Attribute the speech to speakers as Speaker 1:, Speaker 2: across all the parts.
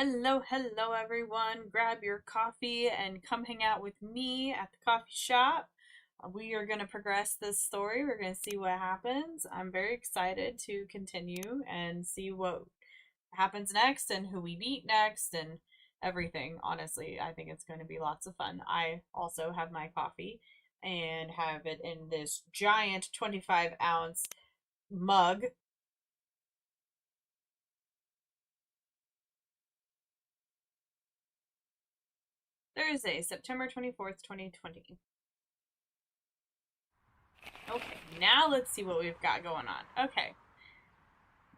Speaker 1: Hello, hello, everyone. Grab your coffee and come hang out with me at the coffee shop. We are going to progress this story. We're going to see what happens. I'm very excited to continue and see what happens next and who we meet next and everything. Honestly, I think it's going to be lots of fun. I also have my coffee and have it in this giant 25-ounce mug. Thursday, September 24th, 2020. Okay, now let's see what we've got going on. Okay.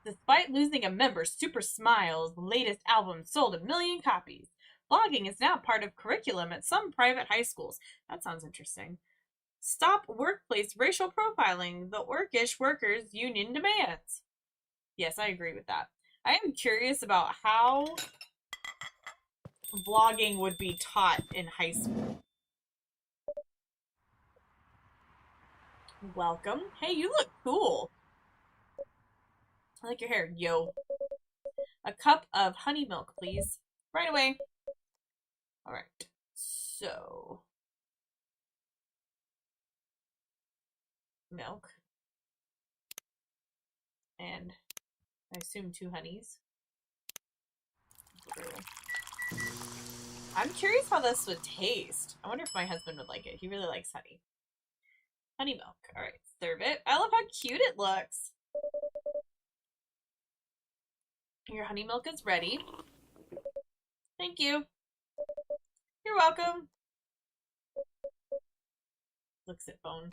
Speaker 1: Despite losing a member, Super Smile's latest album sold 1 million copies. Blogging is now part of curriculum at some private high schools. That sounds interesting. Stop workplace racial profiling, the Orcish Workers Union demands. Yes, I agree with that. I am curious about how vlogging would be taught in high school. Welcome. Hey, you look cool. I like your hair, yo. A cup of honey milk, please. Right away. All right. So, milk. And I assume 2 honeys. I'm curious how this would taste. I wonder if my husband would like it. He really likes honey. Honey milk. All right, serve it. I love how cute it looks. Your honey milk is ready. Thank you. You're welcome. Looks at phone.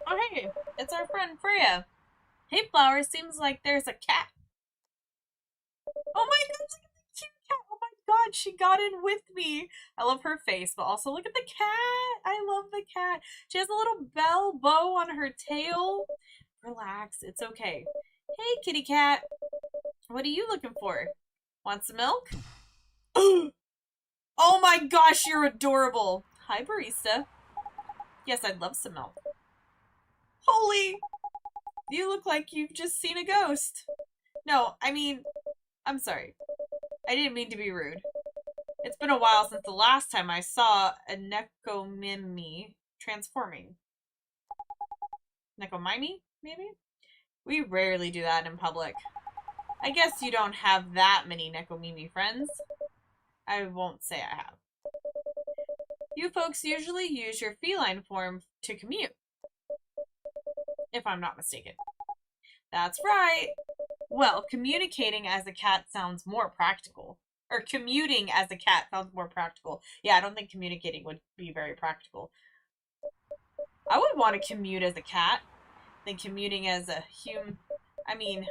Speaker 1: Oh, hey, it's our friend Freya. Hey, Flower, seems like there's a cat. Oh my god, look at the cute cat. Oh my god, she got in with me. I love her face, but also look at the cat. I love the cat. She has a little bell bow on her tail. Relax, it's okay. Hey, kitty cat. What are you looking for? Want some milk? Oh my gosh, you're adorable. Hi, barista. Yes, I'd love some milk. Holy! You look like you've just seen a ghost. No, I mean, I'm sorry. I didn't mean to be rude. It's been a while since the last time I saw a Nekomimi transforming. Nekomimi, maybe? We rarely do that in public. I guess you don't have that many Nekomimi friends. I won't say I have. You folks usually use your feline form to commute, if I'm not mistaken. That's right. Well, communicating as a cat sounds more practical. Or commuting as a cat sounds more practical. Yeah, I don't think communicating would be very practical. I would want to commute as a cat than commuting as a human. I mean,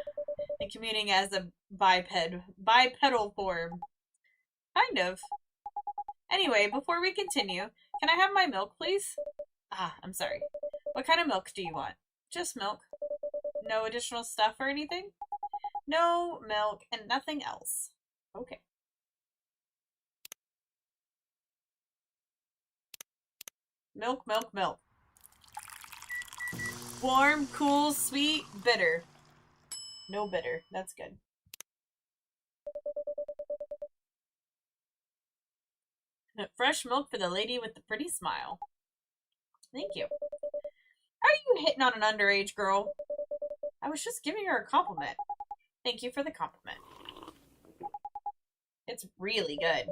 Speaker 1: than commuting as a bipedal form. Kind of. Anyway, before we continue, can I have my milk, please? Ah, I'm sorry. What kind of milk do you want? Just milk. No additional stuff or anything? No milk and nothing else. Okay. Milk, milk, milk. Warm, cool, sweet, bitter. No bitter. That's good. Fresh milk for the lady with the pretty smile. Thank you. How are you hitting on an underage girl? I was just giving her a compliment. Thank you for the compliment. It's really good.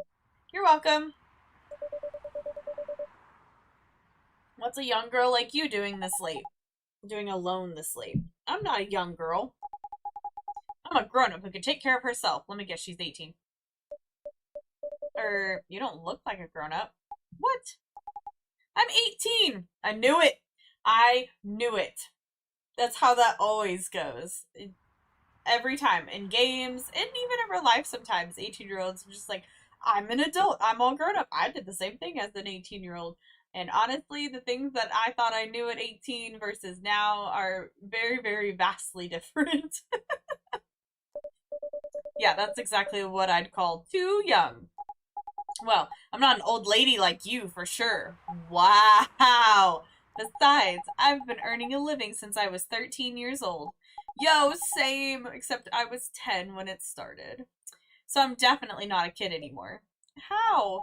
Speaker 1: You're welcome. What's a young girl like you doing this late? Doing alone this late? I'm not a young girl. I'm a grown-up who can take care of herself. Let me guess, she's 18. You don't look like a grown-up. What? I'm 18! I knew it! I knew it. That's how that always goes. Every time. In games, and even in real life sometimes, 18-year-olds are just like, I'm an adult. I'm all grown up. I did the same thing as an 18-year-old. And honestly, the things that I thought I knew at 18 versus now are very, very vastly different. Yeah, that's exactly what I'd call too young. Well, I'm not an old lady like you, for sure. Wow! Besides, I've been earning a living since I was 13 years old. Yo, same, except I was 10 when it started. So I'm definitely not a kid anymore. How?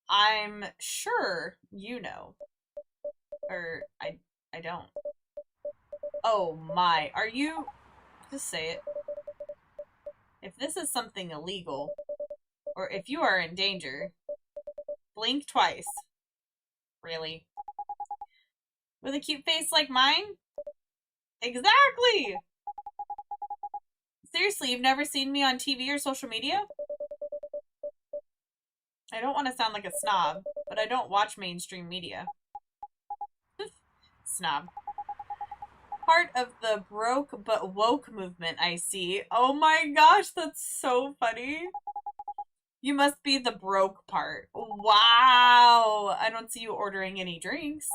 Speaker 1: I'm sure you know. Or, I don't. Oh my, are you... Just say it. If this is something illegal, or if you are in danger, blink twice. Really? With a cute face like mine? Exactly! Seriously, you've never seen me on TV or social media? I don't want to sound like a snob, but I don't watch mainstream media. Snob. Part of the broke but woke movement, I see. Oh my gosh, that's so funny. You must be the broke part. Wow! I don't see you ordering any drinks.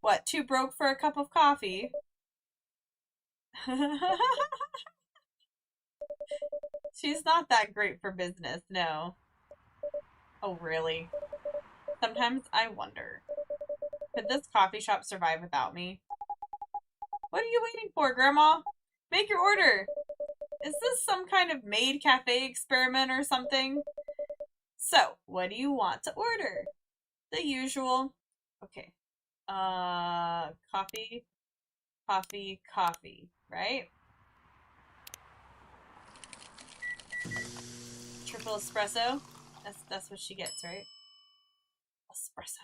Speaker 1: What, too broke for a cup of coffee? She's not that great for business, no. Oh, really? Sometimes I wonder, could this coffee shop survive without me? What are you waiting for, Grandma? Make your order! Is this some kind of maid cafe experiment or something? So, what do you want to order? The usual. Okay. Coffee, coffee, coffee, right? Triple espresso. That's what she gets, right? Espresso.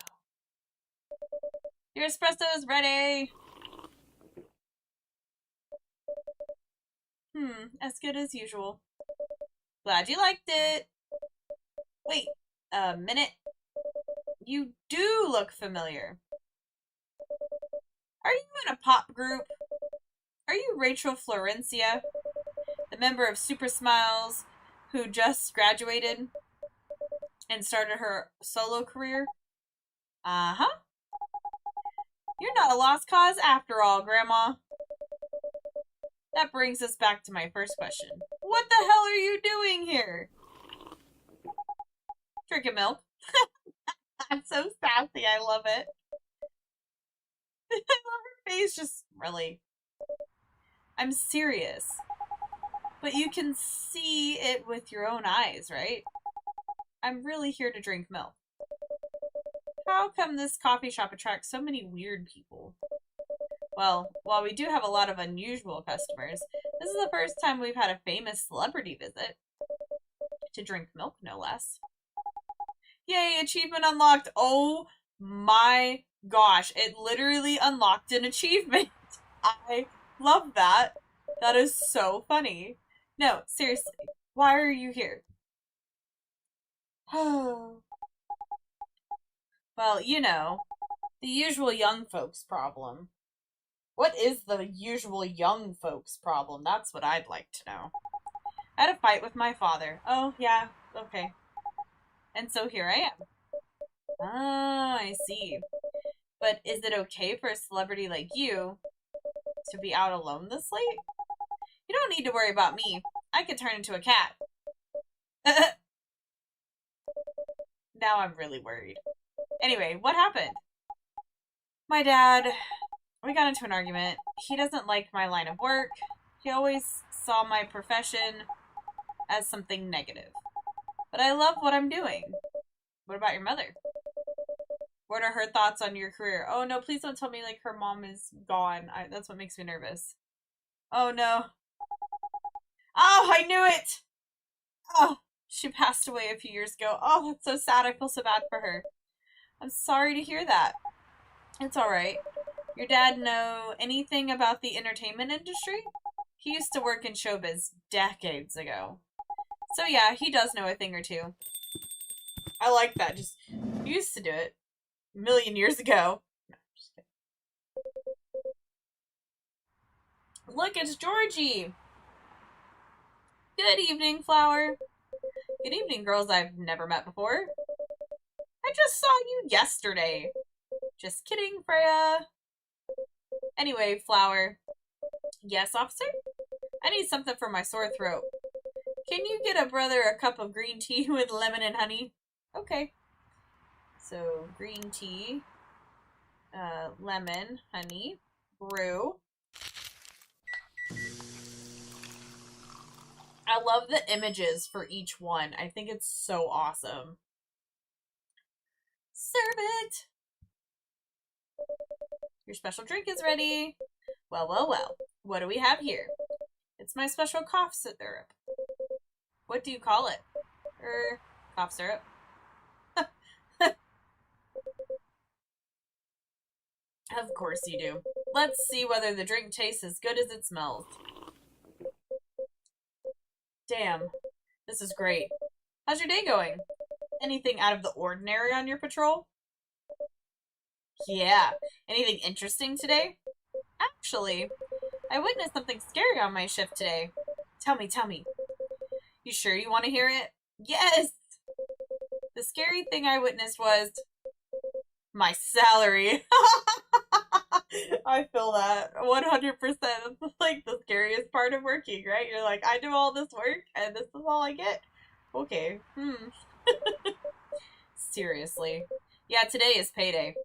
Speaker 1: Your espresso is ready. As good as usual. Glad you liked it. Wait a minute. You do look familiar. Are you in a pop group? Are you Rachel Florencia, the member of Super Smiles who just graduated and started her solo career? Uh-huh. You're not a lost cause after all, Grandma. That brings us back to my first question. What the hell are you doing here? Drinking milk. I'm so sassy, I love it. I love her face, just really. I'm serious. But you can see it with your own eyes, right? I'm really here to drink milk. How come this coffee shop attracts so many weird people? Well, while we do have a lot of unusual customers, this is the first time we've had a famous celebrity visit. To drink milk, no less. Yay, achievement unlocked. Oh my gosh, it literally unlocked an achievement. I love that. That is so funny. No, seriously, why are you here? Well, you know, the usual young folks problem. What is the usual young folks problem? That's what I'd like to know. I had a fight with my father. Oh, yeah, okay. And so here I am. Ah, I see. But is it okay for a celebrity like you to be out alone this late? You don't need to worry about me. I could turn into a cat. Now I'm really worried. Anyway, what happened? My dad, we got into an argument. He doesn't like my line of work. He always saw my profession as something negative. But I love what I'm doing. What about your mother? What are her thoughts on your career? Oh no, please don't tell me like her mom is gone. That's what makes me nervous. Oh no. Oh, I knew it! Oh, she passed away a few years ago. Oh, that's so sad. I feel so bad for her. I'm sorry to hear that. It's alright. Your dad know anything about the entertainment industry? He used to work in showbiz decades ago. So yeah, he does know a thing or two. I like that. Just used to do it a million years ago. No, just kidding. Look, it's Georgie. Good evening, Flower. Good evening, girls I've never met before. I just saw you yesterday. Just kidding, Freya. Anyway, Flower. Yes, officer? I need something for my sore throat. Can you get a brother a cup of green tea with lemon and honey? Okay. So, green tea, lemon, honey, brew. I love the images for each one. I think it's so awesome. Serve it! Your special drink is ready. Well, well, well. What do we have here? It's my special cough syrup. What do you call it? Cough syrup. Of course you do. Let's see whether the drink tastes as good as it smells. Damn, this is great. How's your day going? Anything out of the ordinary on your patrol? Yeah. Anything interesting today? Actually, I witnessed something scary on my shift today. Tell me, tell me. You sure you want to hear it? Yes! The scary thing I witnessed was my salary. I feel that 100%. It's like the scariest part of working, right? You're like, I do all this work and this is all I get? Okay. Seriously. Yeah, today is payday.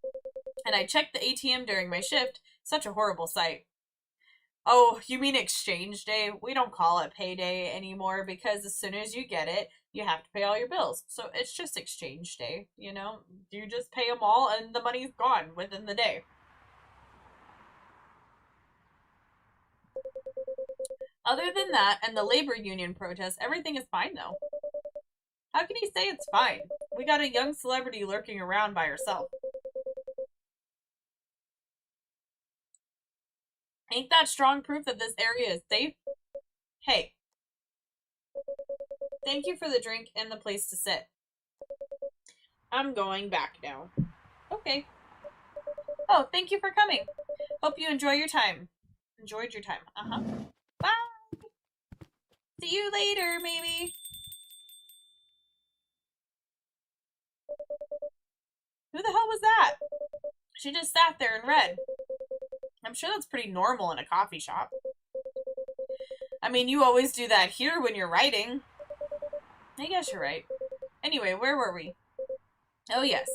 Speaker 1: And I checked the ATM during my shift. Such a horrible sight. Oh, you mean exchange day? We don't call it payday anymore because as soon as you get it, you have to pay all your bills. So it's just exchange day, you know? You just pay them all and the money's gone within the day. Other than that and the labor union protest, everything is fine though. How can you say it's fine? We got a young celebrity lurking around by herself. Ain't that strong proof that this area is safe? Hey, thank you for the drink and the place to sit. I'm going back now. Okay. Oh, thank you for coming. Hope you enjoy your time. Enjoyed your time. Uh-huh. Bye. See you later, maybe. Who the hell was that? She just sat there and read. I'm sure that's pretty normal in a coffee shop. I mean, you always do that here when you're writing. I guess you're right. Anyway, where were we? Oh, yes.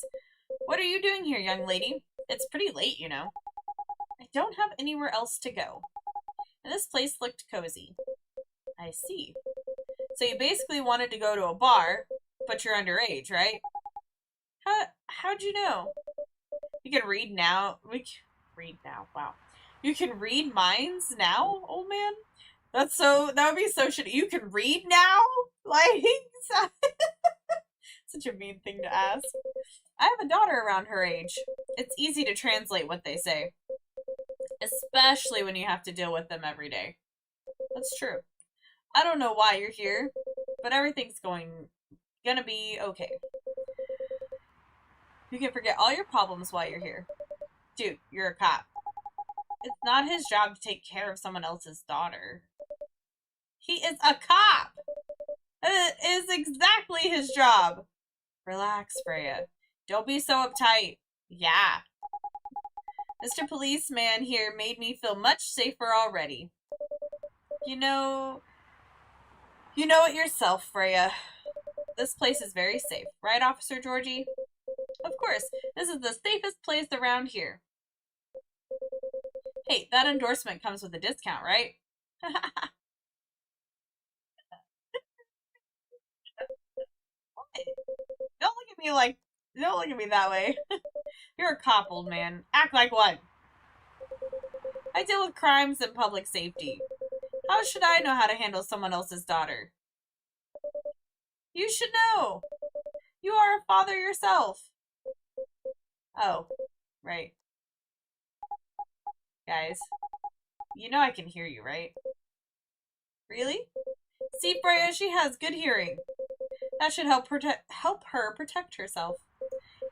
Speaker 1: What are you doing here, young lady? It's pretty late, you know. I don't have anywhere else to go. And this place looked cozy. I see. So you basically wanted to go to a bar, but you're underage, right? How'd you know? You can read now. Read now. Wow. You can read minds now, old man? That would be so shitty. You can read now? Like, such a mean thing to ask. I have a daughter around her age. It's easy to translate what they say. Especially when you have to deal with them every day. That's true. I don't know why you're here, but everything's gonna be okay. You can forget all your problems while you're here. Dude, you're a cop. It's not his job to take care of someone else's daughter. He is a cop! It is exactly his job. Relax, Freya. Don't be so uptight. Yeah. Mr. Policeman here made me feel much safer already. You know it yourself, Freya. This place is very safe. Right, Officer Georgie? Of course. This is the safest place around here. Hey, that endorsement comes with a discount, right? Don't look at me that way. You're a cop, old man. Act like what? I deal with crimes and public safety. How should I know how to handle someone else's daughter? You should know. You are a father yourself. Oh, right. Guys, you know I can hear you, right? Really? See, Freya, she has good hearing. That should help her protect herself.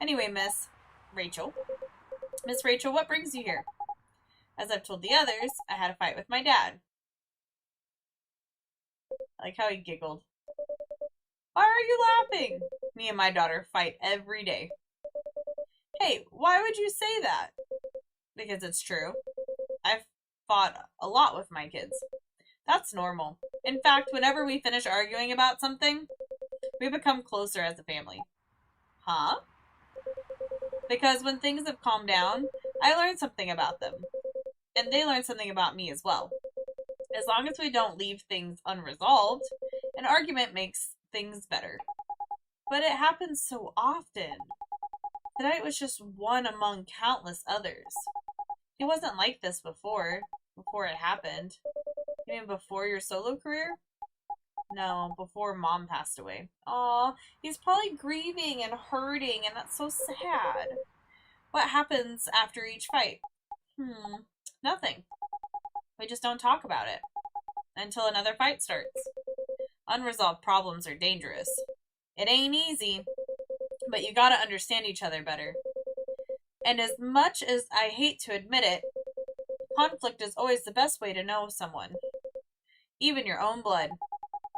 Speaker 1: Anyway, Miss Rachel, what brings you here? As I've told the others, I had a fight with my dad. I like how he giggled. Why are you laughing? Me and my daughter fight every day. Hey, why would you say that? Because it's true. I've fought a lot with my kids. That's normal. In fact, whenever we finish arguing about something, we become closer as a family. Huh? Because when things have calmed down, I learned something about them. And they learned something about me as well. As long as we don't leave things unresolved, an argument makes things better. But it happens so often. Tonight was just one among countless others. It wasn't like this before it happened. You mean before your solo career? No, before Mom passed away. Aw, he's probably grieving and hurting, and that's so sad. What happens after each fight? Nothing. We just don't talk about it. Until another fight starts. Unresolved problems are dangerous. It ain't easy, but you gotta understand each other better. And as much as I hate to admit it, conflict is always the best way to know someone. Even your own blood.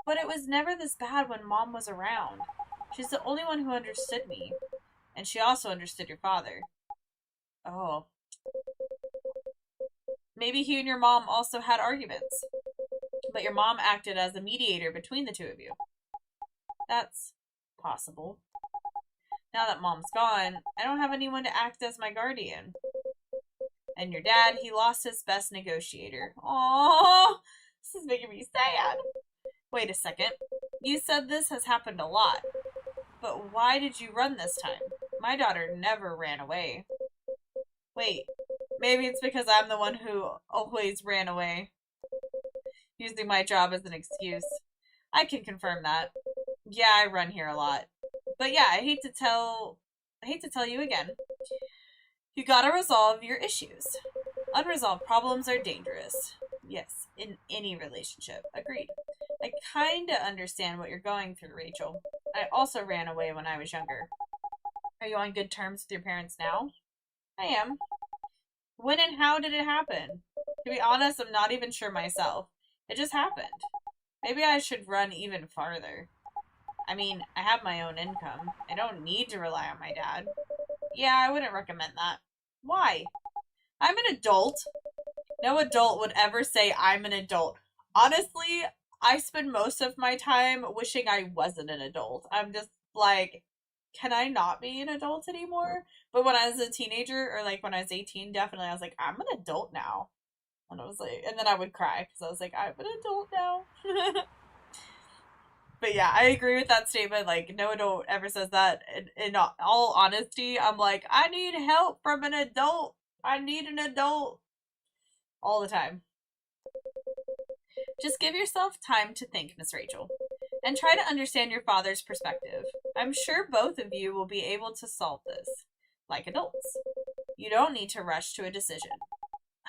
Speaker 1: But it was never this bad when Mom was around. She's the only one who understood me. And she also understood your father. Oh. Maybe he and your mom also had arguments. But your mom acted as a mediator between the two of you. That's possible. Now that Mom's gone, I don't have anyone to act as my guardian. And your dad, he lost his best negotiator. Aww, this is making me sad. Wait a second. You said this has happened a lot. But why did you run this time? My daughter never ran away. Wait, maybe it's because I'm the one who always ran away. Using my job as an excuse. I can confirm that. Yeah, I run here a lot. But yeah, I hate to tell you again. You gotta resolve your issues. Unresolved problems are dangerous. Yes, in any relationship. Agreed. I kinda understand what you're going through, Rachel. I also ran away when I was younger. Are you on good terms with your parents now? I am. When and how did it happen? To be honest, I'm not even sure myself. It just happened. Maybe I should run even farther. I mean, I have my own income. I don't need to rely on my dad. Yeah, I wouldn't recommend that. Why? I'm an adult. No adult would ever say I'm an adult. Honestly, I spend most of my time wishing I wasn't an adult. I'm just like, can I not be an adult anymore? But when I was a teenager, or like when I was 18, definitely I was like, I'm an adult now. And I was like, and then I would cry because I was like, I'm an adult now. But yeah, I agree with that statement. Like, no adult ever says that. In all honesty, I'm like, I need help from an adult. I need an adult. All the time. Just give yourself time to think, Miss Rachel. And try to understand your father's perspective. I'm sure both of you will be able to solve this. Like adults. You don't need to rush to a decision.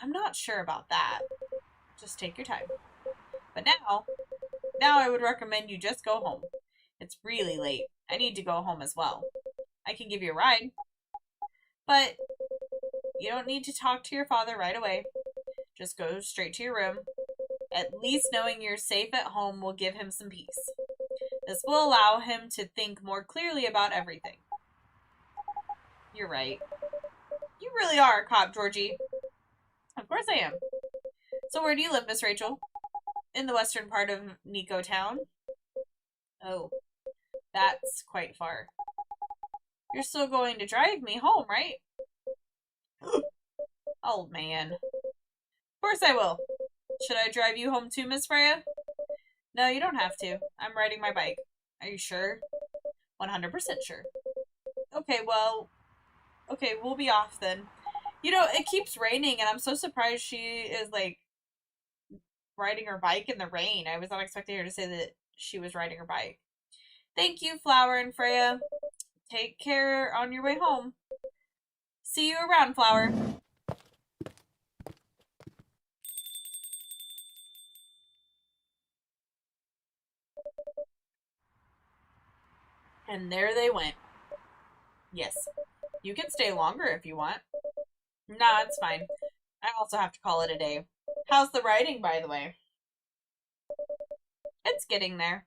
Speaker 1: I'm not sure about that. Just take your time. But now I would recommend you just go home. It's really late. I need to go home as well. I can give you a ride. But you don't need to talk to your father right away. Just go straight to your room. At least knowing you're safe at home will give him some peace. This will allow him to think more clearly about everything. You're right. You really are a cop, Georgie. Of course I am. So where do you live, Miss Rachel? In the western part of Nico Town. Oh, that's quite far. You're still going to drive me home, right? Oh, man. Of course I will. Should I drive you home too, Miss Freya? No, you don't have to. I'm riding my bike. Are you sure? 100% sure. Okay, well... Okay, we'll be off then. You know, it keeps raining, and I'm so surprised she is, like, riding her bike in the rain. I was not expecting her to say that she was riding her bike. Thank you, Flower and Freya. Take care on your way home. See you around, Flower. And there they went. Yes. You can stay longer if you want. Nah, it's fine. I also have to call it a day. How's the writing, by the way? It's getting there.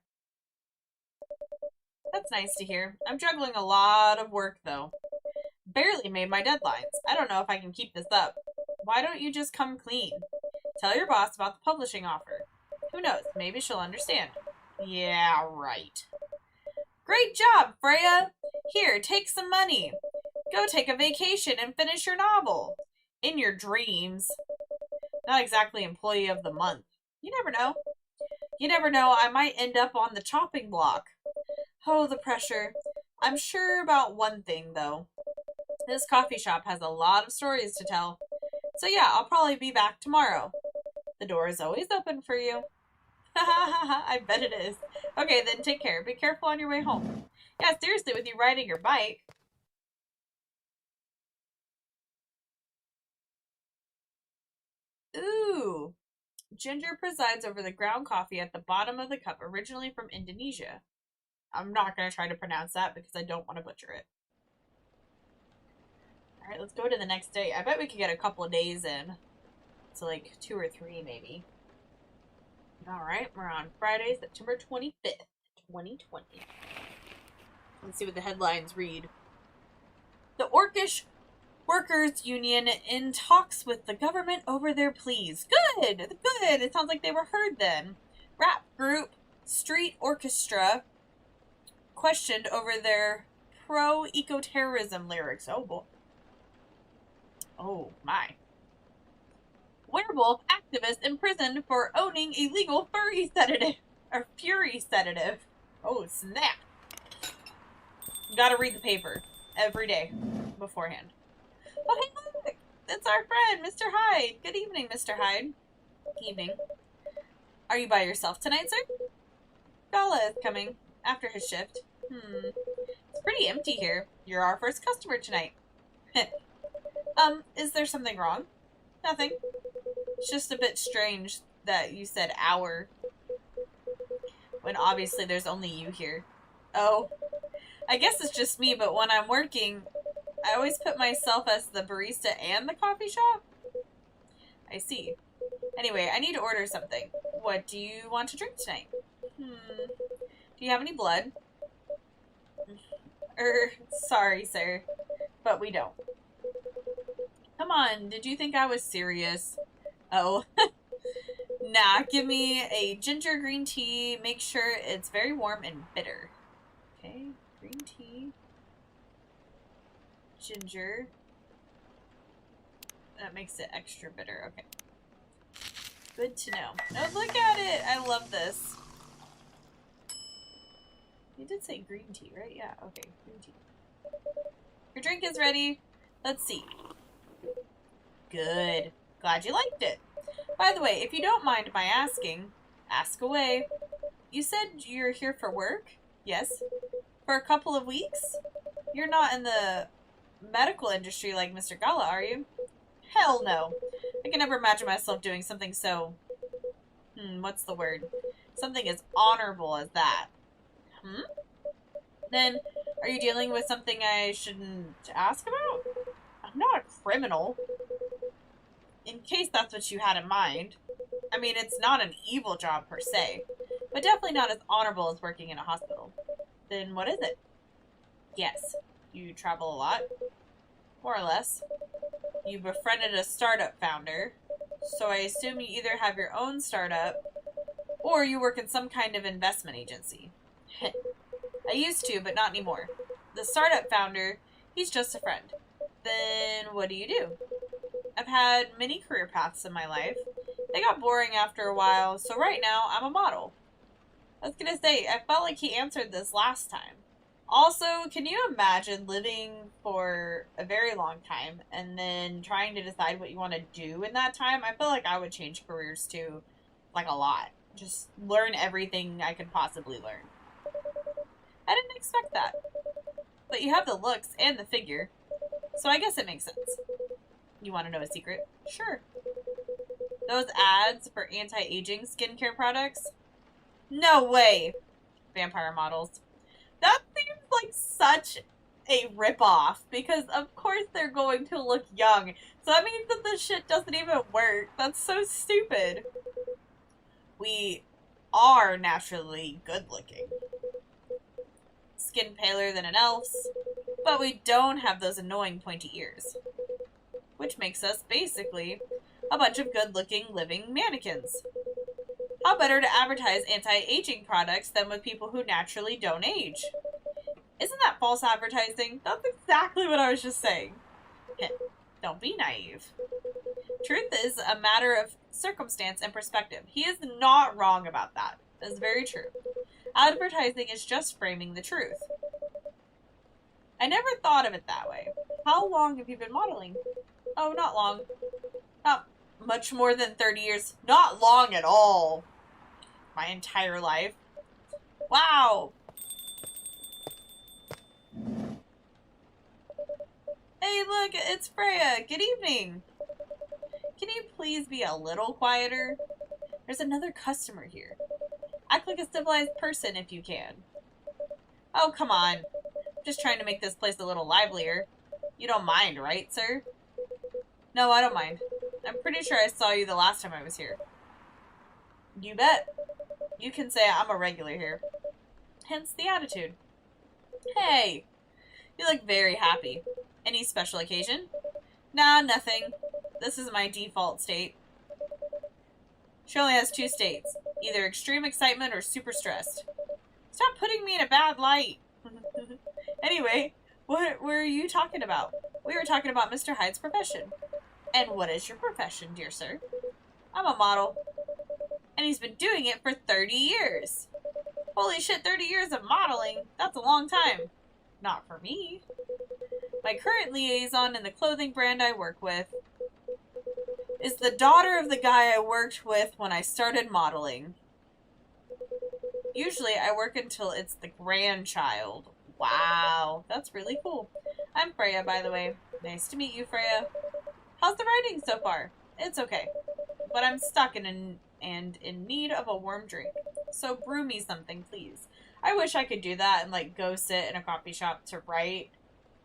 Speaker 1: That's nice to hear. I'm juggling a lot of work, though. Barely made my deadlines. I don't know if I can keep this up. Why don't you just come clean? Tell your boss about the publishing offer. Who knows? Maybe she'll understand. Yeah, right. Great job, Freya! Here, take some money. Go take a vacation and finish your novel. In your dreams. Not exactly employee of the month. You never know. You never know, I might end up on the chopping block. Oh, the pressure. I'm sure about one thing, though. This coffee shop has a lot of stories to tell. So yeah, I'll probably be back tomorrow. The door is always open for you. I bet it is. Okay, then take care. Be careful on your way home. Yeah, seriously, with you riding your bike. Ooh. Ginger presides over the ground coffee at the bottom of the cup, originally from Indonesia. I'm not going to try to pronounce that because I don't want to butcher it. Alright, let's go to the next day. I bet we could get a couple of days in. So like 2 or 3 maybe. Alright, we're on Friday, September 25th, 2020. Let's see what the headlines read. The Orcish Workers Union in talks with the government over their pleas. Good! Good! It sounds like they were heard then. Rap group Street Orchestra questioned over their pro-eco-terrorism lyrics. Oh boy. Oh my. Werewolf activist imprisoned for owning illegal furry sedative. Or fury sedative. Oh snap. You gotta read the paper every day beforehand. Oh hey look! It's our friend, Mr. Hyde. Good evening, Mr. Hyde. Evening. Are you by yourself tonight, sir? Gala is coming after his shift. It's pretty empty here. You're our first customer tonight. Is there something wrong? Nothing. It's just a bit strange that you said our, when obviously there's only you here. Oh, I guess it's just me, but when I'm working, I always put myself as the barista and the coffee shop. I see. Anyway, I need to order something. What do you want to drink tonight? Do you have any blood? Sorry, sir, but we don't. Come on, did you think I was serious? Oh. Nah, give me a ginger green tea. Make sure it's very warm and bitter. Okay, green tea. Ginger. That makes it extra bitter. Okay. Good to know. Oh, look at it! I love this. You did say green tea, right? Yeah, okay, green tea. Your drink is ready. Let's see. Good. Glad you liked it. By the way, if you don't mind my asking, ask away. You said you're here for work? Yes. For a couple of weeks? You're not in the medical industry like Mr. Gala, are you? Hell no. I can never imagine myself doing something so... what's the word? Something as honorable as that. Then, are you dealing with something I shouldn't ask about? I'm not a criminal. In case that's what you had in mind. I mean, it's not an evil job per se, but definitely not as honorable as working in a hospital. Then what is it? Yes. You travel a lot? More or less. You befriended a startup founder, so I assume you either have your own startup, or you work in some kind of investment agency. I used to, but not anymore. The startup founder, he's just a friend. Then what do you do? I've had many career paths in my life. They got boring after a while, so right now I'm a model. I was gonna say, I felt like he answered this last time. Also, can you imagine living for a very long time and then trying to decide what you want to do in that time? I feel like I would change careers too, like a lot. Just learn everything I could possibly learn. I didn't expect that. But you have the looks and the figure, so I guess it makes sense. You want to know a secret? Sure. Those ads for anti-aging skincare products? No way! Vampire models. That seems like such a ripoff, because of course they're going to look young. So that means that this shit doesn't even work. That's so stupid. We are naturally good looking. Skin paler than an elf's, but we don't have those annoying pointy ears. Which makes us, basically, a bunch of good-looking living mannequins. How better to advertise anti-aging products than with people who naturally don't age? Isn't that false advertising? That's exactly what I was just saying. Don't be naive. Truth is a matter of circumstance and perspective. He is not wrong about that. That is very true. Advertising is just framing the truth. I never thought of it that way. How long have you been modeling? Oh, not long. Not much more than 30 years. Not long at all. My entire life. Wow. Hey, look, it's Freya. Good evening. Can you please be a little quieter? There's another customer here. Act like a civilized person if you can. Oh, come on. I'm just trying to make this place a little livelier. You don't mind, right, sir? No, I don't mind. I'm pretty sure I saw you the last time I was here. You bet. You can say I'm a regular here. Hence the attitude. Hey! You look very happy. Any special occasion? Nah, nothing. This is my default state. She only has 2 states. Either extreme excitement or super stressed. Stop putting me in a bad light. Anyway, what were you talking about? We were talking about Mr. Hyde's profession. And what is your profession, dear sir? I'm a model. And he's been doing it for 30 years. Holy shit, 30 years of modeling. That's a long time. Not for me. My current liaison in the clothing brand I work with is the daughter of the guy I worked with when I started modeling. Usually I work until it's the grandchild. Wow, that's really cool. I'm Freya, by the way. Nice to meet you, Freya. How's the writing so far? It's okay. But I'm stuck and in need of a warm drink. So brew me something, please. I wish I could do that and, like, go sit in a coffee shop to write.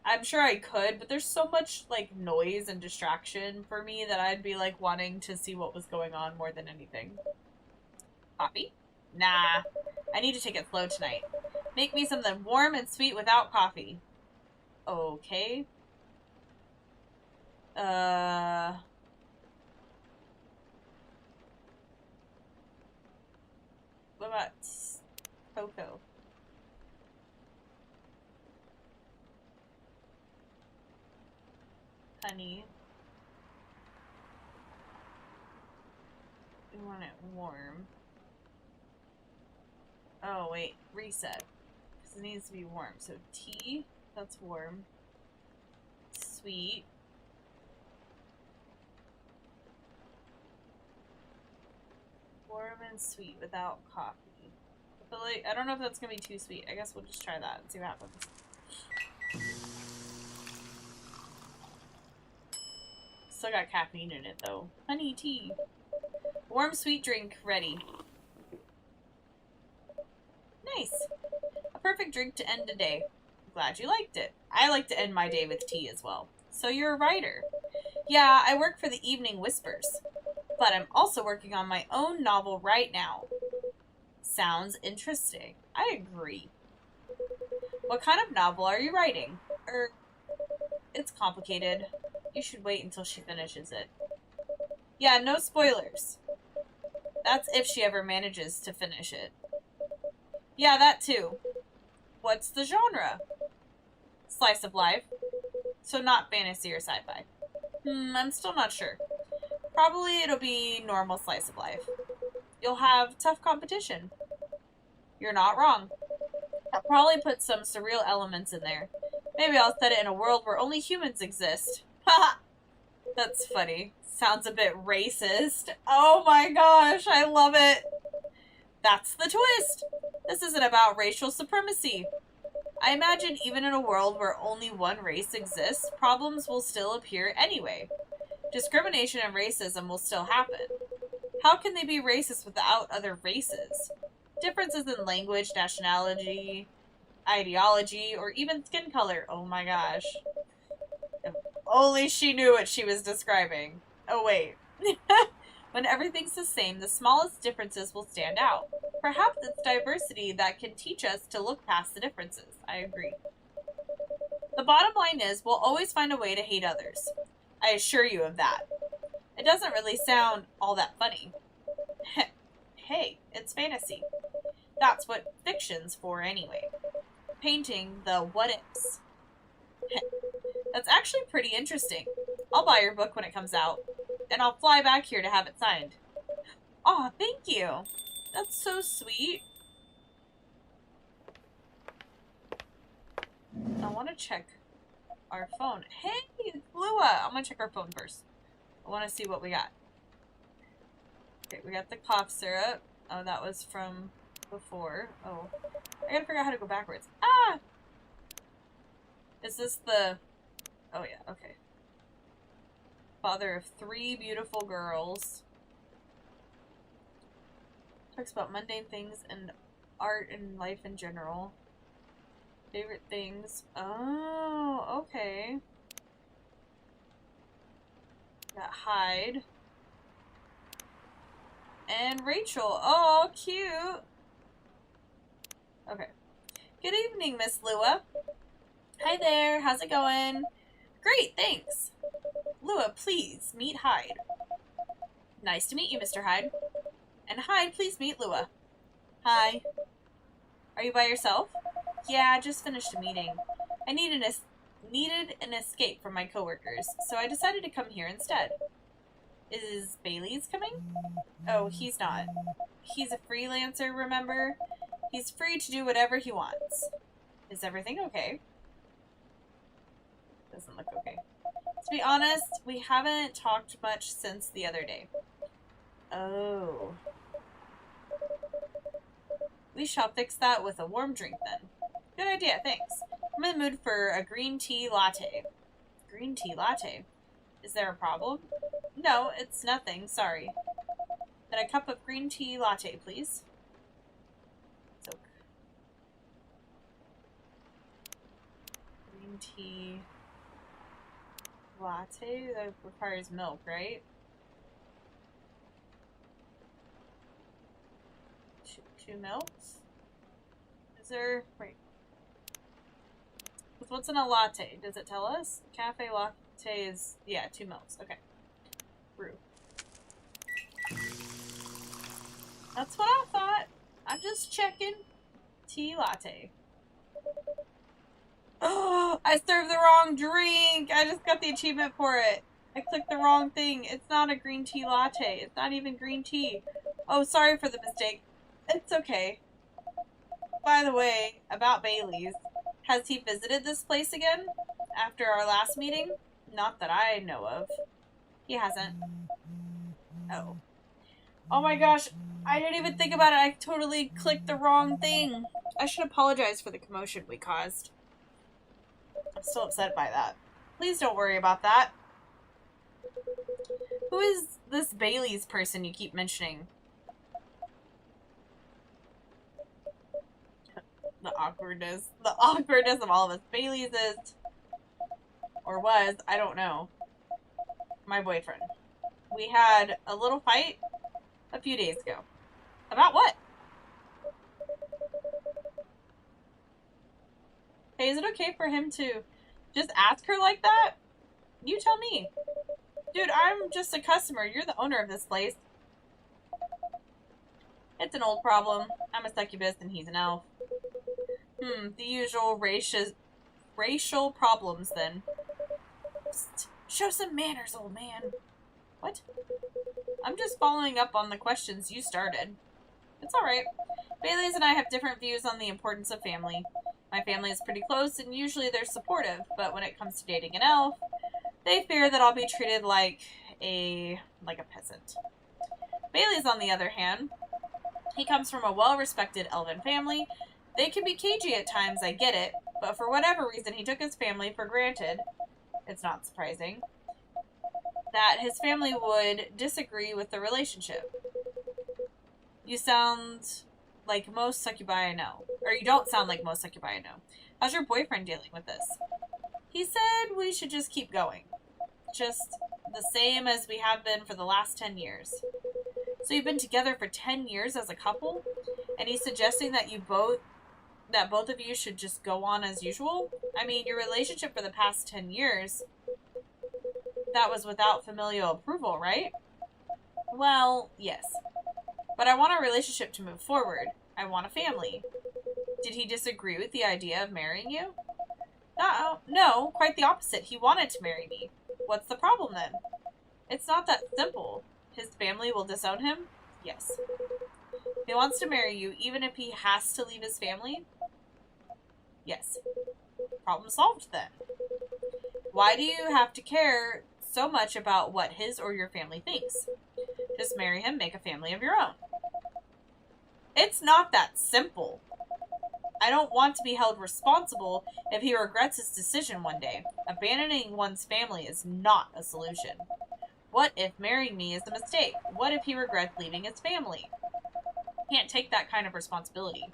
Speaker 1: I'm sure I could, but there's so much, like, noise and distraction for me that I'd be, like, wanting to see what was going on more than anything. Coffee? Nah. I need to take it slow tonight. Make me something warm and sweet without coffee. Okay. What about cocoa? Honey. We want it warm. Oh, wait. Reset. Because it needs to be warm. So tea, that's warm. Sweet. Warm and sweet without coffee. But, like, I don't know if that's going to be too sweet. I guess we'll just try that and see what happens. Still got caffeine in it, though. Honey tea. Warm, sweet drink ready. Nice. A perfect drink to end a day. Glad you liked it. I like to end my day with tea as well. So you're a writer. Yeah, I work for the Evening Whispers. But I'm also working on my own novel right now. Sounds interesting. I agree. What kind of novel are you writing? It's complicated. You should wait until she finishes it. Yeah, no spoilers. That's if she ever manages to finish it. Yeah, that too. What's the genre? Slice of life. So not fantasy or sci-fi. I'm still not sure. Probably it'll be normal slice of life. You'll have tough competition. You're not wrong. I'll probably put some surreal elements in there. Maybe I'll set it in a world where only humans exist. Haha! That's funny. Sounds a bit racist. Oh my gosh, I love it. That's the twist. This isn't about racial supremacy. I imagine even in a world where only one race exists, problems will still appear anyway. Discrimination and racism will still happen. How can they be racist without other races? Differences in language, nationality, ideology, or even skin color. Oh my gosh. If only she knew what she was describing. Oh wait. When everything's the same, the smallest differences will stand out. Perhaps it's diversity that can teach us to look past the differences. I agree. The bottom line is, we'll always find a way to hate others. I assure you of that. It doesn't really sound all that funny. Hey, it's fantasy. That's what fiction's for anyway. painting the What Ifs. That's actually pretty interesting. I'll buy your book when it comes out, and I'll fly back here to have it signed. Aw, thank you. That's so sweet. I want to check our phone. Hey, Lua! I'm gonna check our phone first. I want to see what we got. Okay, we got the cough syrup. Oh, that was from before. Oh. I gotta figure out how to go backwards. Ah! Is this the... Oh, yeah, okay. Father of 3 beautiful girls. Talks about mundane things and art and life in general. Favorite things. Oh, okay. Got Hyde. And Rachel. Oh, cute. Okay. Good evening, Miss Lua. Hi there. How's it going? Great, thanks. Lua, please meet Hyde. Nice to meet you, Mr. Hyde. And Hyde, please meet Lua. Hi. Are you by yourself? Yeah, I just finished a meeting. I needed an escape from my coworkers, so I decided to come here instead. Is Bailey's coming? Oh, he's not. He's a freelancer, remember? He's free to do whatever he wants. Is everything okay? Doesn't look okay. To be honest, we haven't talked much since the other day. Oh. We shall fix that with a warm drink then. Good idea, thanks. I'm in the mood for a green tea latte. Green tea latte? Is there a problem? No, it's nothing, sorry. Then a cup of green tea latte, please. So, green tea latte? That requires milk, right? Two milks? Is there... Wait. What's in a latte? Does it tell us? Cafe latte is... Yeah, 2 milks. Okay. Brew. That's what I thought. I'm just checking. Tea latte. Oh, I served the wrong drink. I just got the achievement for it. I clicked the wrong thing. It's not a green tea latte. It's not even green tea. Oh, sorry for the mistake. It's okay. By the way, about Bailey's. Has he visited this place again? After our last meeting? Not that I know of. He hasn't. Oh. Oh my gosh. I didn't even think about it. I totally clicked the wrong thing. I should apologize for the commotion we caused. I'm still upset by that. Please don't worry about that. Who is this Bailey's person you keep mentioning? The awkwardness of all of us. Bailey's is, or was, I don't know, my boyfriend. We had a little fight a few days ago. About what? Hey, is it okay for him to just ask her like that? You tell me. Dude, I'm just a customer. You're the owner of this place. It's an old problem. I'm a succubus and he's an elf. The usual racial problems, then. Psst, show some manners, old man. What? I'm just following up on the questions you started. It's alright. Bailey's and I have different views on the importance of family. My family is pretty close, and usually they're supportive, but when it comes to dating an elf, they fear that I'll be treated like a peasant. Bailey's, on the other hand, he comes from a well-respected elven family. They can be cagey at times, I get it, but for whatever reason he took his family for granted. It's not surprising that his family would disagree with the relationship. You sound like most succubi I know. Or you don't sound like most succubi I know. How's your boyfriend dealing with this? He said we should just keep going. Just the same as we have been for the last 10 years. So you've been together for 10 years as a couple? And he's suggesting that both of you should just go on as usual? I mean, your relationship for the past 10 years, that was without familial approval, right? Well, yes. But I want our relationship to move forward. I want a family. Did he disagree with the idea of marrying you? No, quite the opposite. He wanted to marry me. What's the problem then? It's not that simple. His family will disown him? Yes. He wants to marry you even if he has to leave his family? Yes. Problem solved then. Why do you have to care so much about what his or your family thinks? Just marry him, make a family of your own. It's not that simple. I don't want to be held responsible if he regrets his decision one day. Abandoning one's family is not a solution. What if marrying me is a mistake? What if he regrets leaving his family? I can't take that kind of responsibility.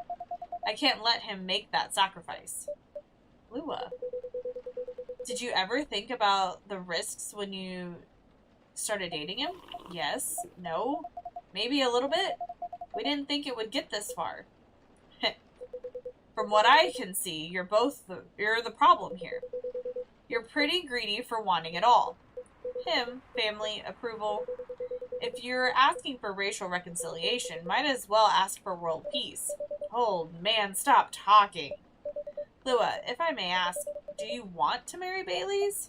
Speaker 1: I can't let him make that sacrifice. Lua, did you ever think about the risks when you started dating him? Yes. No. Maybe a little bit. We didn't think it would get this far. From what I can see, you're the problem here. You're pretty greedy for wanting it all. Him, family, approval. If you're asking for racial reconciliation, might as well ask for world peace. Oh man, stop talking. Lua, if I may ask, do you want to marry Baileys?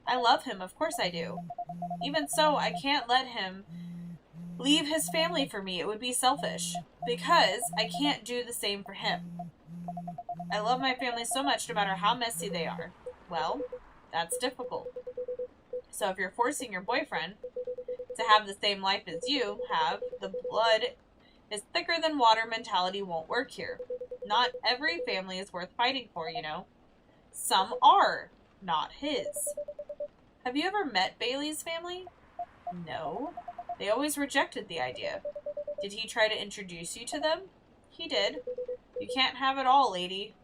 Speaker 1: I love him, of course I do. Even so, I can't let him leave his family for me. It would be selfish. Because I can't do the same for him. I love my family so much no matter how messy they are. Well, that's difficult. So if you're forcing your boyfriend to have the same life as you have, the blood is thicker than water mentality won't work here. Not every family is worth fighting for, you know. Some are, not his. Have you ever met Bailey's family? No. They always rejected the idea. Did he try to introduce you to them? He did. You can't have it all, lady.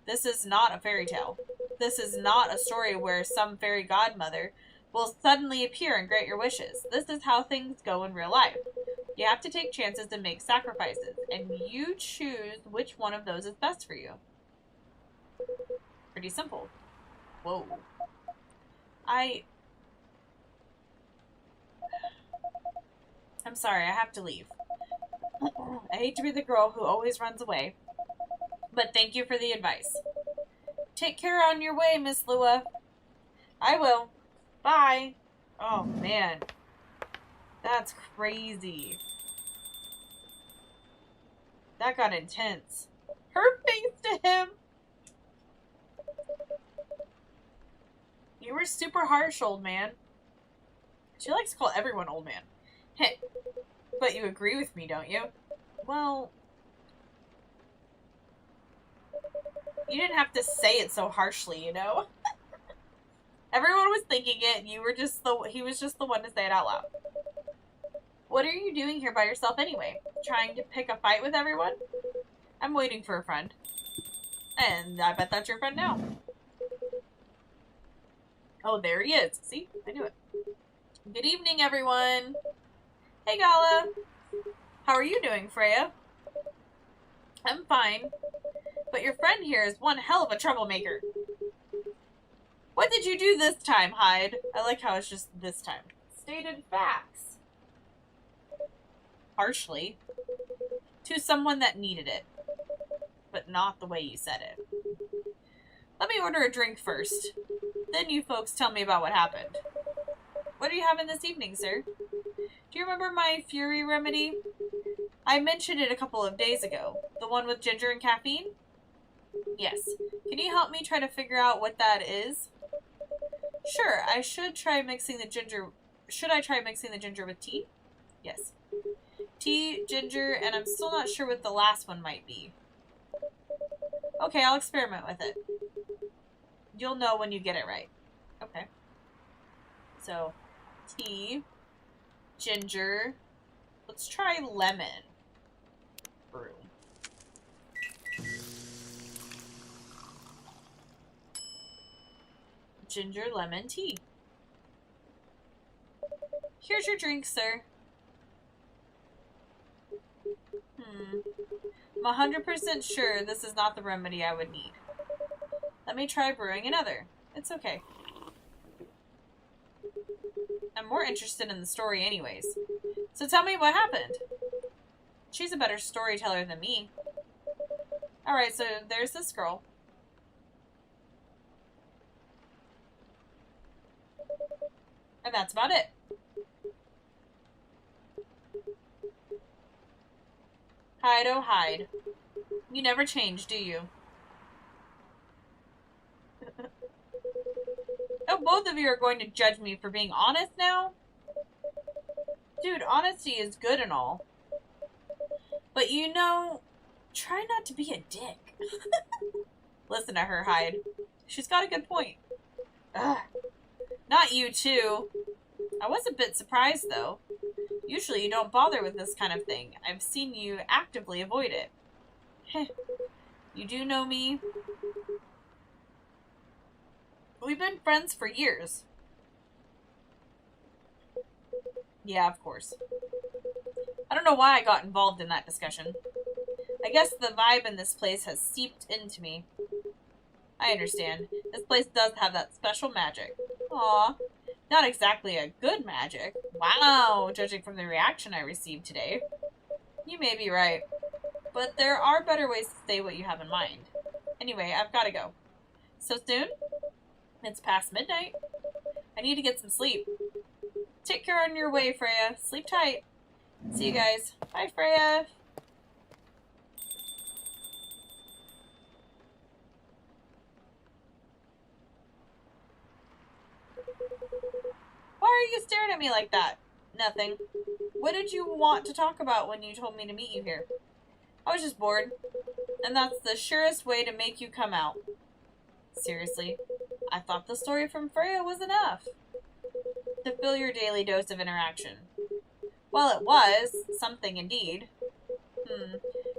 Speaker 1: This is not a fairy tale. This is not a story where some fairy godmother will suddenly appear and grant your wishes. This is how things go in real life. You have to take chances and make sacrifices, and you choose which one of those is best for you. Pretty simple. Whoa. I'm sorry, I have to leave. I hate to be the girl who always runs away, but thank you for the advice. Take care on your way, Miss Lua. I will. Bye. Oh, man. That's crazy. That got intense. Her face to him. You were super harsh, old man. She likes to call everyone old man. Hey, but you agree with me, don't you? Well, you didn't have to say it so harshly, you know? Everyone was thinking it, and he was just the one to say it out loud. What are you doing here by yourself anyway? Trying to pick a fight with everyone? I'm waiting for a friend. And I bet that's your friend now. Oh, there he is. See? I knew it. Good evening, everyone. Hey, Gala. How are you doing, Freya? I'm fine. But your friend here is one hell of a troublemaker. What did you do this time, Hyde? I like how it's just this time. Stated facts. Harshly. To someone that needed it. But not the way you said it. Let me order a drink first. Then you folks tell me about what happened. What are you having this evening, sir? Do you remember my Fury remedy? I mentioned it a couple of days ago. The one with ginger and caffeine? Yes. Can you help me try to figure out what that is? Sure, should I try mixing the ginger with tea? Yes. Tea, ginger, and I'm still not sure what the last one might be. Okay, I'll experiment with it. You'll know when you get it right. Okay. So, tea, ginger. Let's try lemon brew. Ginger lemon tea. Here's your drink, sir. I'm 100% sure this is not the remedy I would need. Let me try brewing another. It's okay. I'm more interested in the story anyways. So tell me what happened. She's a better storyteller than me. Alright, so there's this girl. And that's about it. Hide, oh hide. You never change, do you? Oh, both of you are going to judge me for being honest now? Dude, honesty is good and all. But you know, try not to be a dick. Listen to her, Hyde. She's got a good point. Ugh. Not you, too. I was a bit surprised, though. Usually you don't bother with this kind of thing. I've seen you actively avoid it. Heh. You do know me. We've been friends for years. Yeah, of course. I don't know why I got involved in that discussion. I guess the vibe in this place has seeped into me. I understand. This place does have that special magic. Aw. Not exactly a good magic. Wow, judging from the reaction I received today. You may be right. But there are better ways to say what you have in mind. Anyway, I've got to go. So soon? It's past midnight. I need to get some sleep. Take care on your way, Freya. Sleep tight. See you guys. Bye, Freya. Why are you staring at me like that? Nothing. What did you want to talk about when you told me to meet you here? I was just bored. And that's the surest way to make you come out. Seriously, I thought the story from Freya was enough to fill your daily dose of interaction. Well, it was. Something indeed.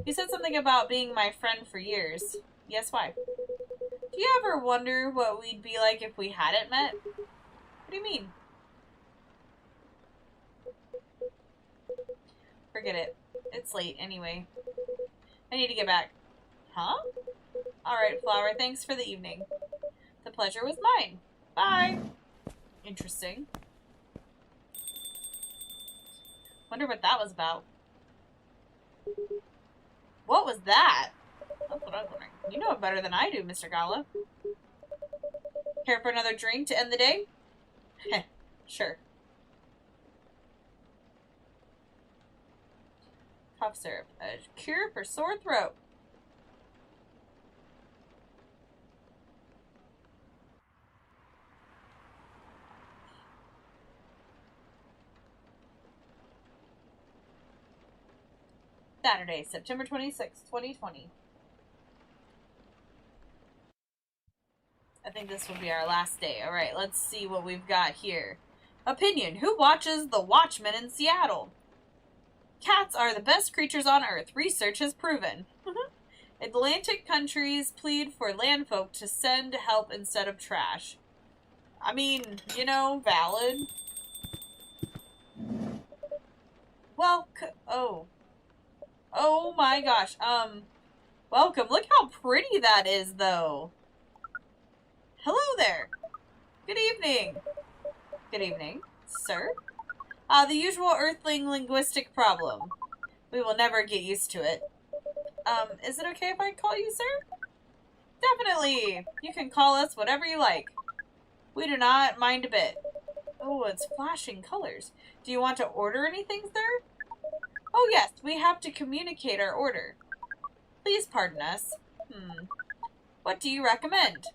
Speaker 1: You said something about being my friend for years. Yes, why? Do you ever wonder what we'd be like if we hadn't met? What do you mean? Forget it. It's late anyway. I need to get back. Huh? Alright, Flower, thanks for the evening. The pleasure was mine. Bye. Interesting. Wonder what that was about. What was that? That's what I was wondering. You know it better than I do, Mr. Gala. Care for another drink to end the day? Heh, sure. Cough syrup. A cure for sore throat. Saturday, September 26th, 2020. I think this will be our last day. Alright, let's see what we've got here. Opinion. Who watches The Watchmen in Seattle? Cats are the best creatures on Earth. Research has proven. Atlantic countries plead for landfolk to send help instead of trash. I mean, you know, valid. Well, oh. Oh my gosh. Welcome. Look how pretty that is, though. Hello there. Good evening. Good evening, sir. The usual Earthling linguistic problem. We will never get used to it. Is it okay if I call you sir? Definitely. You can call us whatever you like. We do not mind a bit. Oh, it's flashing colors. Do you want to order anything, sir? Oh yes, we have to communicate our order. Please pardon us. What do you recommend?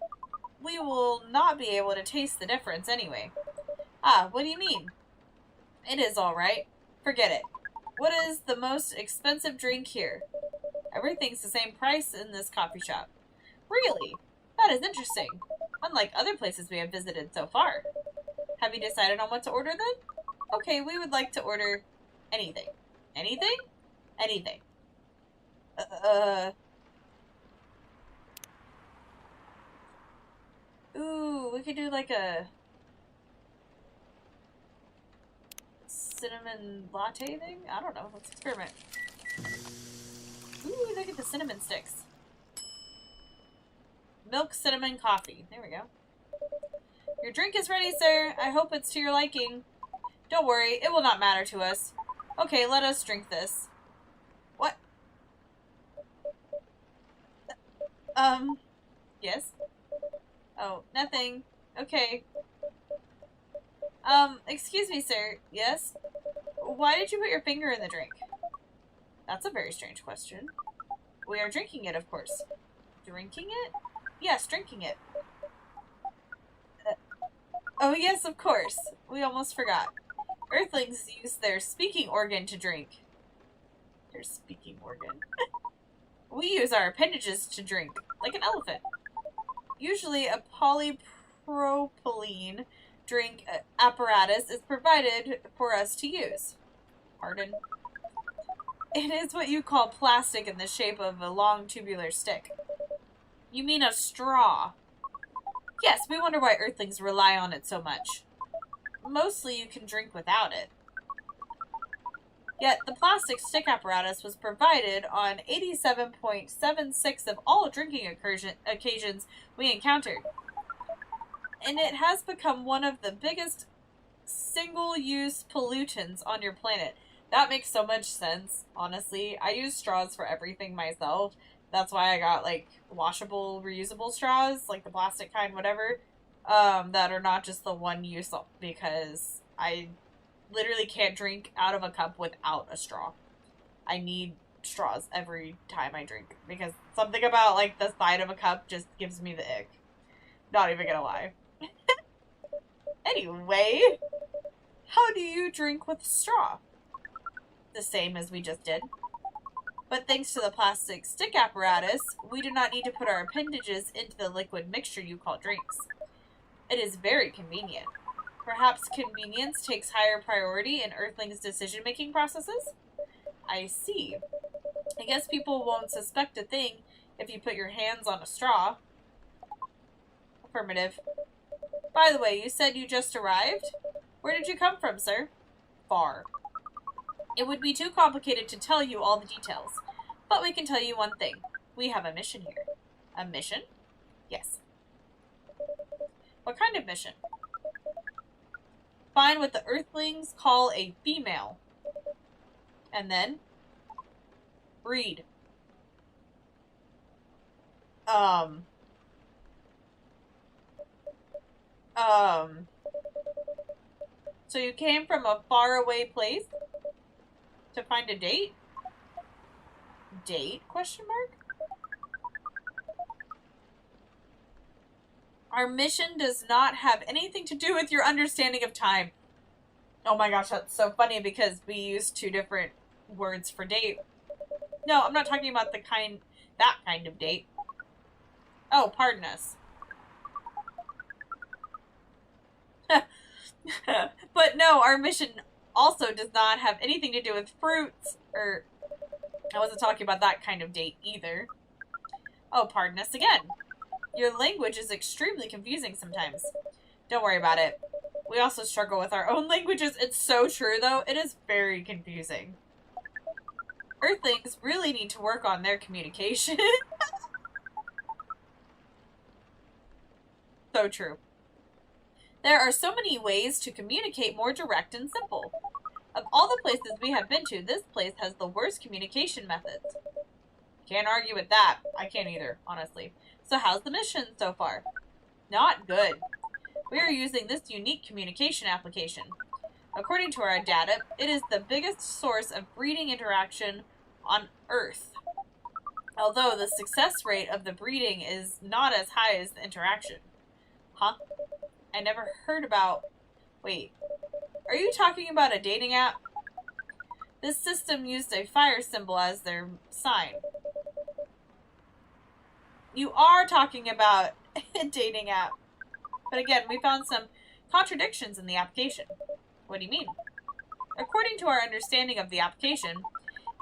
Speaker 1: We will not be able to taste the difference anyway. Ah, what do you mean? It is alright. Forget it. What is the most expensive drink here? Everything's the same price in this coffee shop. Really? That is interesting. Unlike other places we have visited so far. Have you decided on what to order then? Okay, we would like to order anything. Anything? Anything. Ooh, we could do like a cinnamon latte thing? I don't know. Let's experiment. Ooh, look at the cinnamon sticks. Milk cinnamon coffee. There we go. Your drink is ready, sir. I hope it's to your liking. Don't worry, it will not matter to us. Okay, let us drink this. What? Yes? Oh, nothing. Okay. Excuse me, sir. Yes? Why did you put your finger in the drink? That's a very strange question. We are drinking it, of course. Drinking it? Yes, drinking it. Oh, yes, of course. We almost forgot. Earthlings use their speaking organ to drink. Their speaking organ. We use our appendages to drink, like an elephant. Usually a polypropylene drink apparatus is provided for us to use. Pardon? It is what you call plastic in the shape of a long tubular stick. You mean a straw? Yes, we wonder why Earthlings rely on it so much. Mostly you can drink without it. Yet the plastic stick apparatus was provided on 87.76 of all drinking occasions we encountered. And it has become one of the biggest single-use pollutants on your planet. That makes so much sense, honestly. I use straws for everything myself. That's why I got, like, washable, reusable straws, like the plastic kind, whatever, that are not just the one use, because I literally can't drink out of a cup without a straw. I need straws every time I drink, because something about, like, the side of a cup just gives me the ick. Not even gonna lie. Anyway, how do you drink with straw? The same as we just did. But thanks to the plastic stick apparatus, we do not need to put our appendages into the liquid mixture you call drinks. It is very convenient. Perhaps convenience takes higher priority in Earthlings' decision-making processes? I see. I guess people won't suspect a thing if you put your hands on a straw. Affirmative. By the way, you said you just arrived? Where did you come from, sir? Far. It would be too complicated to tell you all the details, but we can tell you one thing. We have a mission here. A mission? Yes. What kind of mission? Find what the Earthlings call a female. And then? Breed. So you came from a faraway place to find a date? Date? Question mark? Our mission does not have anything to do with your understanding of time. Oh my gosh, that's so funny because we use two different words for date. No, I'm not talking about that kind of date. Oh, pardon us. But no, our mission also does not have anything to do with fruits, or I wasn't talking about that kind of date either. Oh, pardon us again. Your language is extremely confusing sometimes. Don't worry about it. We also struggle with our own languages. It's so true, though. It is very confusing. Earthlings really need to work on their communication. So true. There are so many ways to communicate more direct and simple. Of all the places we have been to, this place has the worst communication methods. Can't argue with that. I can't either, honestly. So how's the mission so far? Not good. We are using this unique communication application. According to our data, it is the biggest source of breeding interaction on Earth. Although the success rate of the breeding is not as high as the interaction. Huh? I never heard about... Wait. Are you talking about a dating app? This system used a fire symbol as their sign. You are talking about a dating app. But again, we found some contradictions in the application. What do you mean? According to our understanding of the application,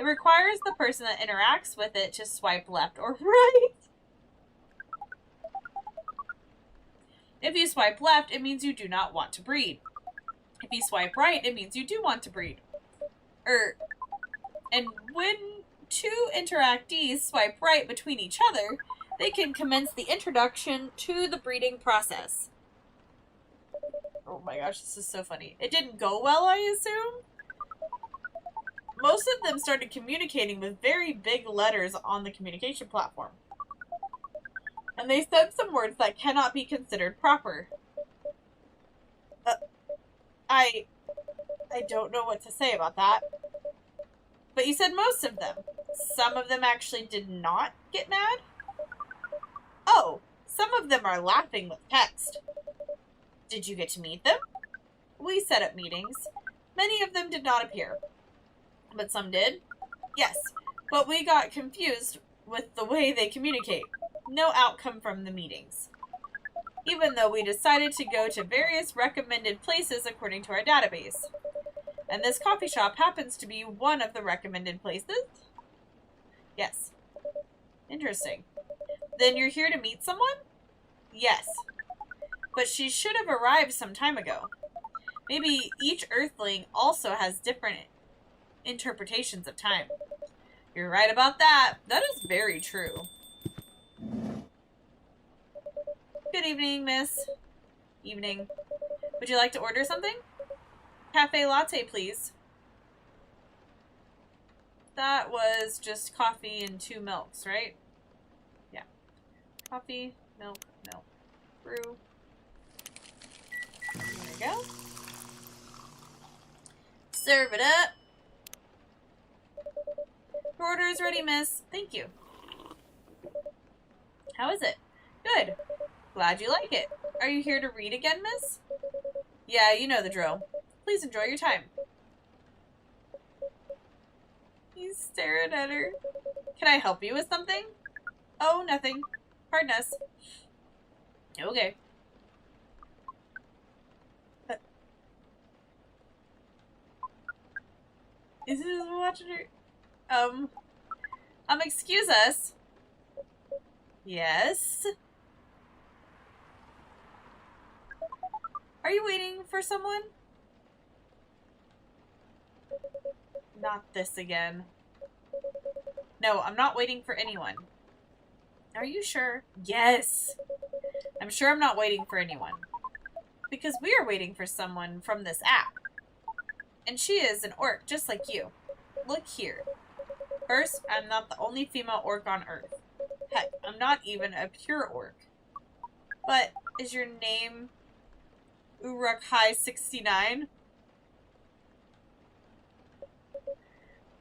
Speaker 1: it requires the person that interacts with it to swipe left or right. If you swipe left, it means you do not want to breed. If you swipe right, it means you do want to breed. And when two interactees swipe right between each other, they can commence the introduction to the breeding process. Oh my gosh, this is so funny. It didn't go well, I assume? Most of them started communicating with very big letters on the communication platform. And they said some words that cannot be considered proper. I don't know what to say about that. But you said most of them. Some of them actually did not get mad? Oh, some of them are laughing with text. Did you get to meet them? We set up meetings. Many of them did not appear. But some did? Yes, but we got confused with the way they communicate. No outcome from the meetings. Even though we decided to go to various recommended places according to our database. And this coffee shop happens to be one of the recommended places? Yes. Interesting. Then you're here to meet someone? Yes. But she should have arrived some time ago. Maybe each Earthling also has different interpretations of time. You're right about that. That is very true. Good evening, miss. Evening. Would you like to order something? Cafe latte, please. That was just coffee and 2 milks, right? Yeah. Coffee, milk, milk. Brew. There we go. Serve it up. Your order is ready, miss. Thank you. How is it? Good. Glad you like it. Are you here to read again, miss? Yeah, you know the drill. Please enjoy your time. He's staring at her. Can I help you with something? Oh, nothing. Pardon us. Okay. Is he watching her? Excuse us. Yes? Are you waiting for someone? Not this again. No, I'm not waiting for anyone. Are you sure? Yes. I'm sure I'm not waiting for anyone. Because we are waiting for someone from this app. And she is an orc, just like you. Look here. First, I'm not the only female orc on Earth. Heck, I'm not even a pure orc. But, is your name Uruk-hai-69?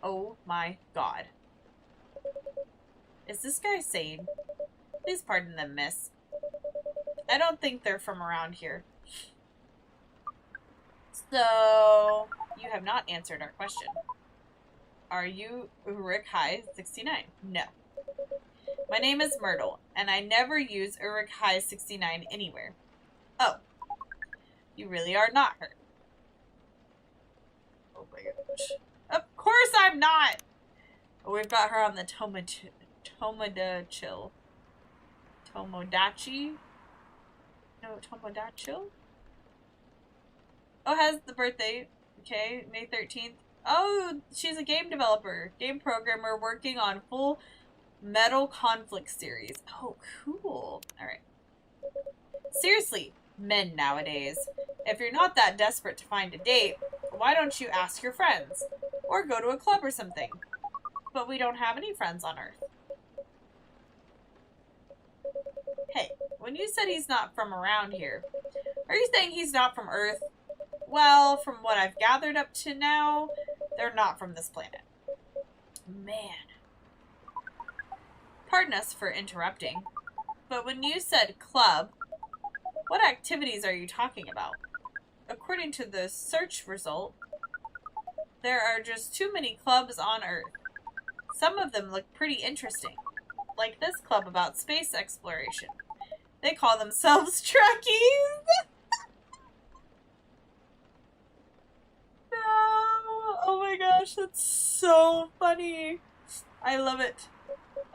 Speaker 1: Oh my god. Is this guy sane? Please pardon them, miss. I don't think they're from around here. So, you have not answered our question. Are you Uruk-hai-69? No. My name is Myrtle, and I never use Uruk-hai-69 anywhere. Oh. You really are not her. Oh my gosh. Of course I'm not! Oh, we've got her on the Tomodachi. No, Tomodachi? Oh, has the birthday. Okay, May 13th. Oh, she's a game developer, game programmer working on Full Metal Conflict series. Oh, cool. Alright. Seriously, men nowadays. If you're not that desperate to find a date, why don't you ask your friends? Or go to a club or something. But we don't have any friends on Earth. Hey, when you said he's not from around here, are you saying he's not from Earth? Well, from what I've gathered up to now, they're not from this planet. Man. Pardon us for interrupting, but when you said club, what activities are you talking about? According to the search result, there are just too many clubs on Earth. Some of them look pretty interesting, like this club about space exploration. They call themselves Trekkies! No! Oh my gosh, that's so funny. I love it.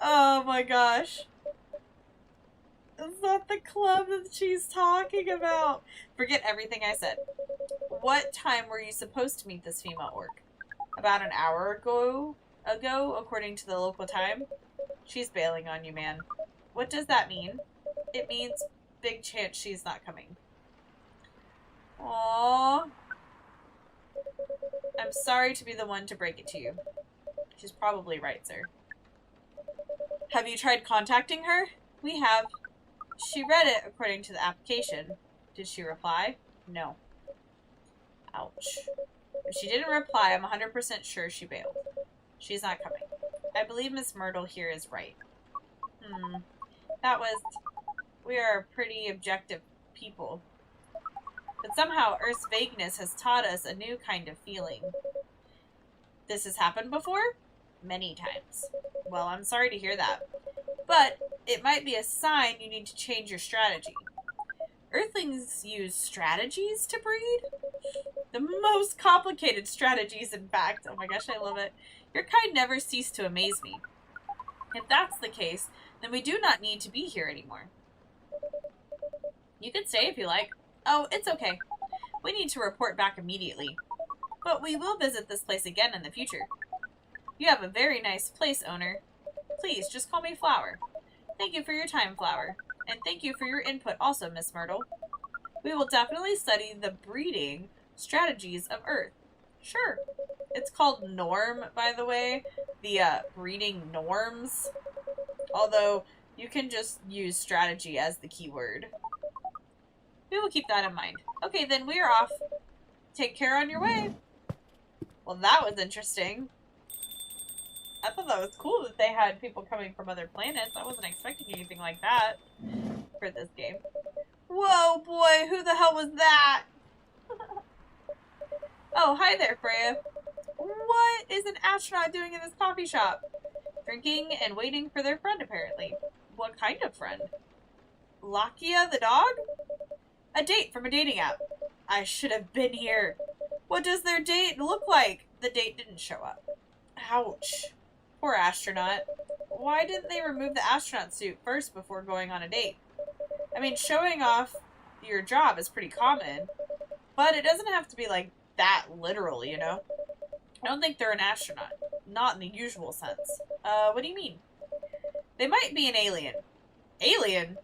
Speaker 1: Oh my gosh. Is that the club that she's talking about? Forget everything I said. What time were you supposed to meet this female orc? About an hour ago, according to the local time. She's bailing on you, man. What does that mean? It means big chance she's not coming. Aww. I'm I'm sorry to be the one to break it to you. She's probably right, sir. Have you tried contacting her? We have. She read it according to the application. Did she reply? No. Ouch. If she didn't reply, I'm 100% sure she bailed. She's not coming. I believe Miss Myrtle here is right. We are pretty objective people. But somehow Earth's vagueness has taught us a new kind of feeling. This has happened before? Many times. Well, I'm sorry to hear that. But it might be a sign you need to change your strategy. Earthlings use strategies to breed? The most complicated strategies, in fact. Oh my gosh, I love it. Your kind never cease to amaze me. If that's the case, then we do not need to be here anymore. You can stay if you like. Oh, it's okay. We need to report back immediately. But we will visit this place again in the future. You have a very nice place, owner. Please, just call me Flower. Thank you for your time, Flower. And thank you for your input also, Miss Myrtle. We will definitely study the breeding strategies of Earth. Sure. It's called Norm, by the way. The breeding norms. Although, you can just use strategy as the keyword. We will keep that in mind. Okay, then we are off. Take care on your way. Well, that was interesting. I thought that was cool that they had people coming from other planets. I wasn't expecting anything like that for this game. Whoa, boy, who the hell was that? Oh, hi there, Freya. What is an astronaut doing in this coffee shop? Drinking and waiting for their friend, apparently. What kind of friend? Lakia the dog? A date from a dating app. I should have been here. What does their date look like? The date didn't show up. Ouch. Poor astronaut. Why didn't they remove the astronaut suit first before going on a date? I mean, showing off your job is pretty common, but it doesn't have to be like that literal, you know? I don't think they're an astronaut. Not in the usual sense. What do you mean? They might be an alien. Alien?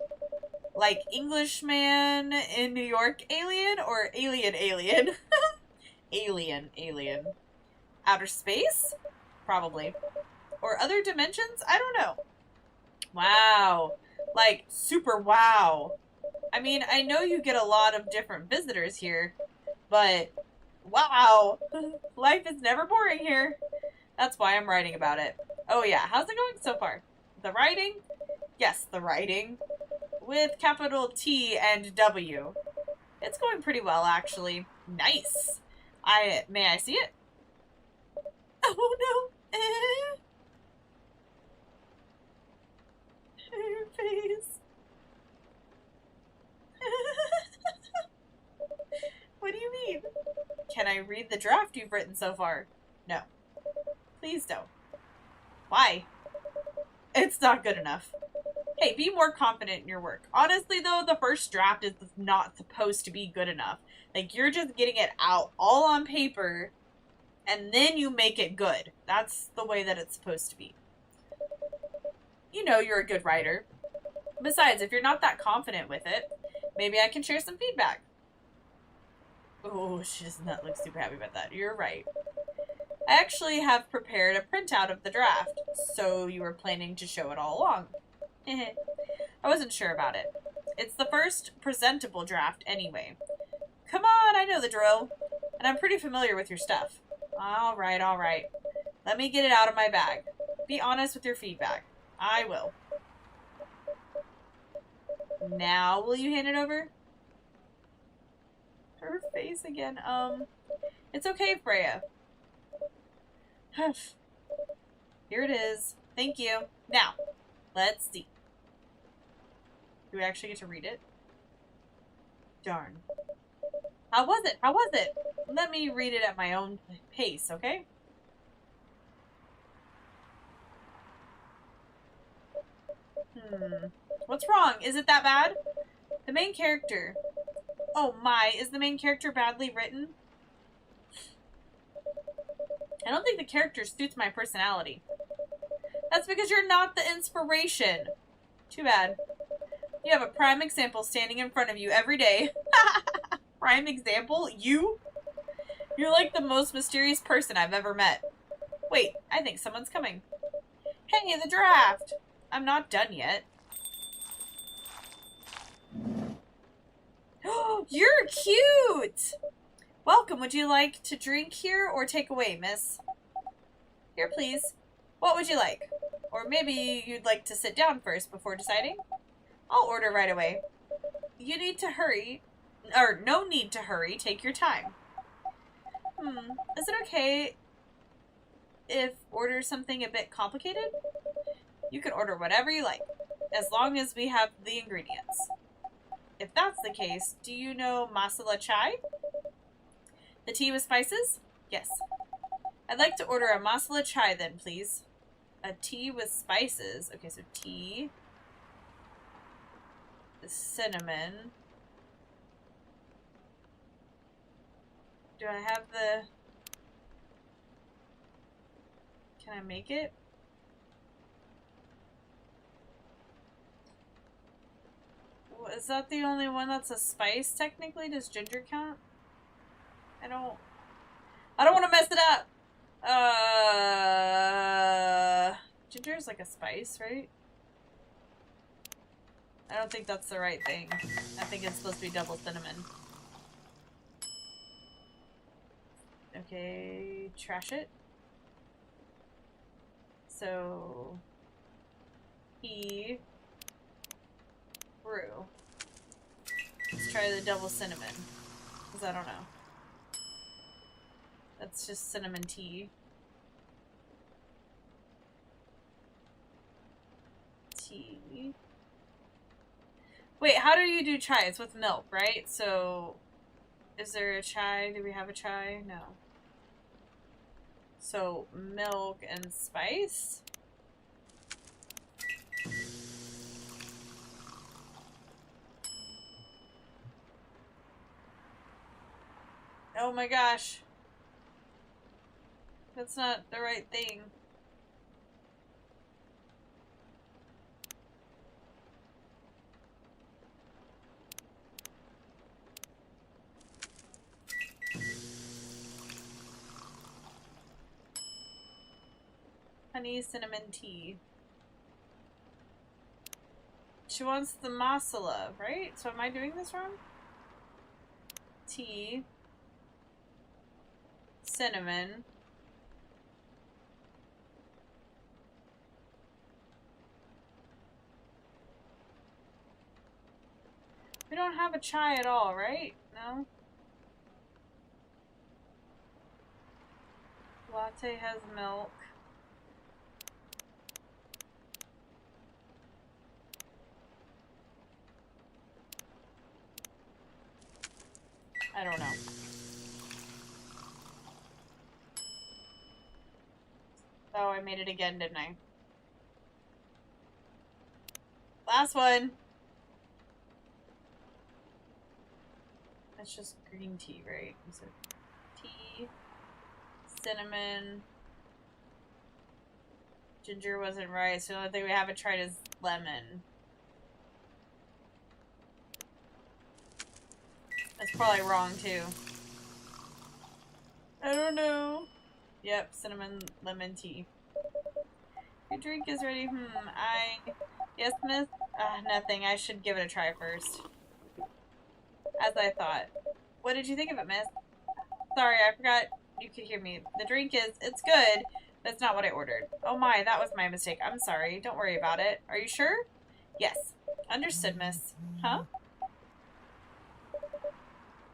Speaker 1: Like Englishman in New York alien or alien? Alien. Outer space? Probably. Or other dimensions? I don't know. Wow. Like, super wow. I mean, I know you get a lot of different visitors here, but wow. Life is never boring here. That's why I'm writing about it. Oh yeah, how's it going so far? The writing? Yes, the writing. With capital T and W. It's going pretty well, actually. Nice. May I see it? Oh no. Her face. What do you mean? Can I read the draft you've written so far? No. Please don't. Why? It's not good enough. Hey, be more confident in your work. Honestly, though, the first draft is not supposed to be good enough. Like, you're just getting it out all on paper, and then you make it good. That's the way that it's supposed to be. You know you're a good writer. Besides, if you're not that confident with it, maybe I can share some feedback. Oh, she does not look super happy about that. You're right. I actually have prepared a printout of the draft, so you were planning to show it all along. I wasn't sure about it. It's the first presentable draft anyway. Come on, I know the drill. And I'm pretty familiar with your stuff. Alright, alright. Let me get it out of my bag. Be honest with your feedback. I will. Now, will you hand it over? Her face again. It's okay, Freya. Here it is. Thank you. Now, let's see. Do we actually get to read it? Darn. How was it? How was it? Let me read it at my own pace, okay? What's wrong? Is it that bad? The main character. Oh my, is the main character badly written? I don't think the character suits my personality. That's because you're not the inspiration. Too bad. You have a prime example standing in front of you every day. Prime example? You You're like the most mysterious person I've ever met. Wait, I think someone's coming. Hey, the draft! I'm not done yet. You're cute! Welcome, would you like to drink here or take away, miss? Here, please. What would you like? Or maybe you'd like to sit down first before deciding? I'll order right away. You need to hurry. Or, no need to hurry. Take your time. Is it okay if order something a bit complicated? You can order whatever you like, as long as we have the ingredients. If that's the case, do you know masala chai? The tea with spices? Yes. I'd like to order a masala chai then, please. A tea with spices. Okay, so tea. The cinnamon. Do I have the... Can I make it? Well, is that the only one that's a spice, technically? Does ginger count? I don't want to mess it up! Ginger is like a spice, right? I don't think that's the right thing. I think it's supposed to be double cinnamon. Okay, trash it. So, brew. Let's try the double cinnamon, because I don't know. That's just cinnamon tea. Tea. Wait, how do you do chai? It's with milk, right? So, is there a chai? Do we have a chai? No. So, milk and spice? Oh my gosh. That's not the right thing. Honey cinnamon tea. She wants the masala, right? So am I doing this wrong? Tea. Cinnamon. We don't have a chai at all, right? No? Latte has milk. I don't know. Oh, I made it again, didn't I? Last one! That's just green tea, right? So tea, cinnamon, ginger wasn't right, so the only thing we haven't tried is lemon. That's probably wrong, too. I don't know. Yep, cinnamon lemon tea. Your drink is ready. Yes, miss? Nothing. I should give it a try first. As I thought. What did you think of it, miss? Sorry, I forgot you could hear me. The drink it's good, but it's not what I ordered. Oh my, that was my mistake. I'm sorry. Don't worry about it. Are you sure? Yes. Understood, miss. Huh?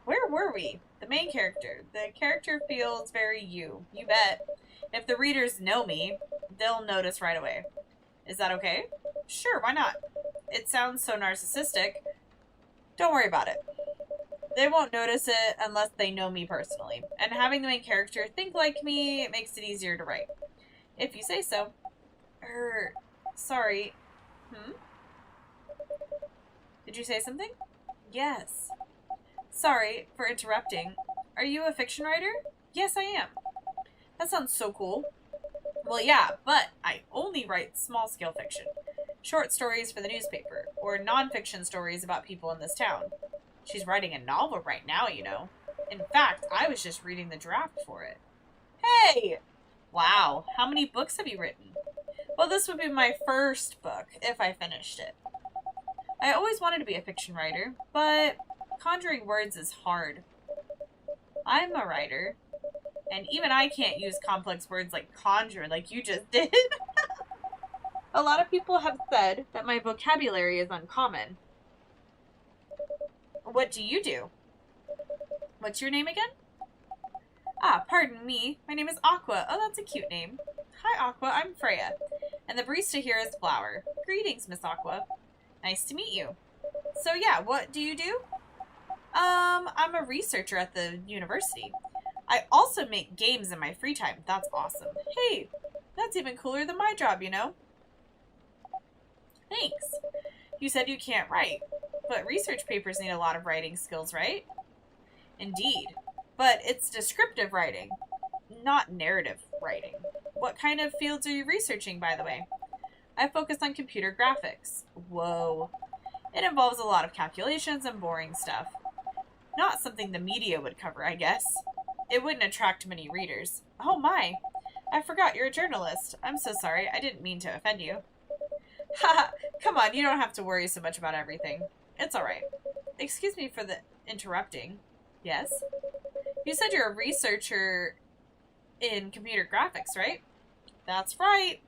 Speaker 1: Where were we? The main character. The character feels very you. You bet. If the readers know me, they'll notice right away. Is that okay? Sure, why not? It sounds so narcissistic. Don't worry about it. They won't notice it unless they know me personally. And having the main character think like me, it makes it easier to write. If you say so. Sorry. Did you say something? Yes. Sorry for interrupting. Are you a fiction writer? Yes, I am. That sounds so cool. Well, yeah, but I only write small-scale fiction. Short stories for the newspaper, or non-fiction stories about people in this town. She's writing a novel right now, you know. In fact, I was just reading the draft for it. Hey! Wow, how many books have you written? Well, this would be my first book, if I finished it. I always wanted to be a fiction writer, but conjuring words is hard. I'm a writer, and even I can't use complex words like conjure like you just did. A lot of people have said that my vocabulary is uncommon. What do you do? What's your name again? Ah, pardon me. My name is Aqua. Oh, that's a cute name. Hi, Aqua. I'm Freya. And the barista here is Flower. Greetings, Miss Aqua. Nice to meet you. So yeah, what do you do? I'm a researcher at the university. I also make games in my free time. That's awesome. Hey, that's even cooler than my job, you know? Thanks. You said you can't write, but research papers need a lot of writing skills, right? Indeed. But it's descriptive writing, not narrative writing. What kind of fields are you researching, by the way? I focus on computer graphics. Whoa. It involves a lot of calculations and boring stuff. Not something the media would cover, I guess. It wouldn't attract many readers. Oh my. I forgot you're a journalist. I'm so sorry. I didn't mean to offend you. Haha. Come on, you don't have to worry so much about everything. It's alright. Excuse me for the interrupting. Yes? You said you're a researcher in computer graphics, right? That's right.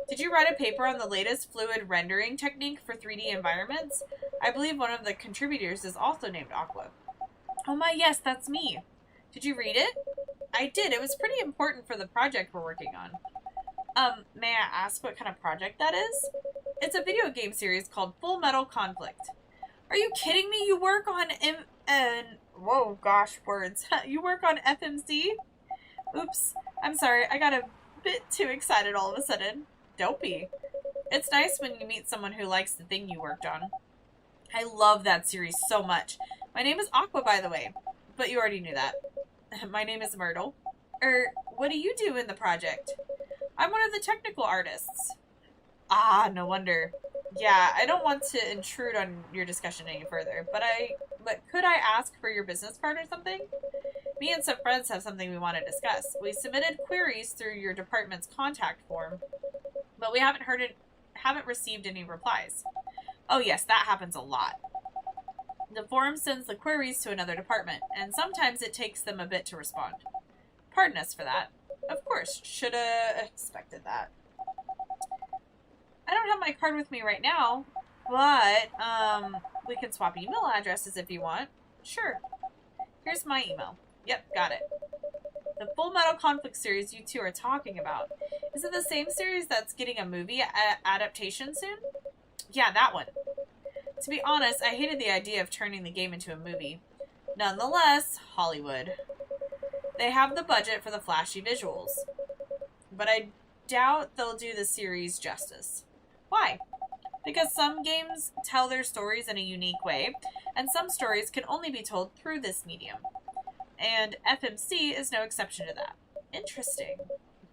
Speaker 1: Did you write a paper on the latest fluid rendering technique for 3D environments? I believe one of the contributors is also named Aqua. Oh my, yes, that's me. Did you read it? I did. It was pretty important for the project we're working on. May I ask what kind of project that is? It's a video game series called Full Metal Conflict. Are you kidding me? You work on whoa, gosh, words. You work on FMC? Oops. I'm sorry. I got a bit too excited all of a sudden. Don't be. It's nice when you meet someone who likes the thing you worked on. I love that series so much. My name is Aqua, by the way. But you already knew that. My name is Myrtle. What do you do in the project? I'm one of the technical artists. Ah, no wonder. Yeah, I don't want to intrude on your discussion any further, but could I ask for your business card or something? Me and some friends have something we want to discuss. We submitted queries through your department's contact form, but we haven't received any replies. Oh yes, that happens a lot. The form sends the queries to another department, and sometimes it takes them a bit to respond. Pardon us for that. Of course, should have expected that. I don't have my card with me right now, but we can swap email addresses if you want. Sure. Here's my email. Yep, got it. The Full Metal Conflict series you two are talking about. Is it the same series that's getting a movie adaptation soon? Yeah, that one. To be honest, I hated the idea of turning the game into a movie. Nonetheless, Hollywood. They have the budget for the flashy visuals. But I doubt they'll do the series justice. Why? Because some games tell their stories in a unique way, and some stories can only be told through this medium. And FMC is no exception to that. Interesting.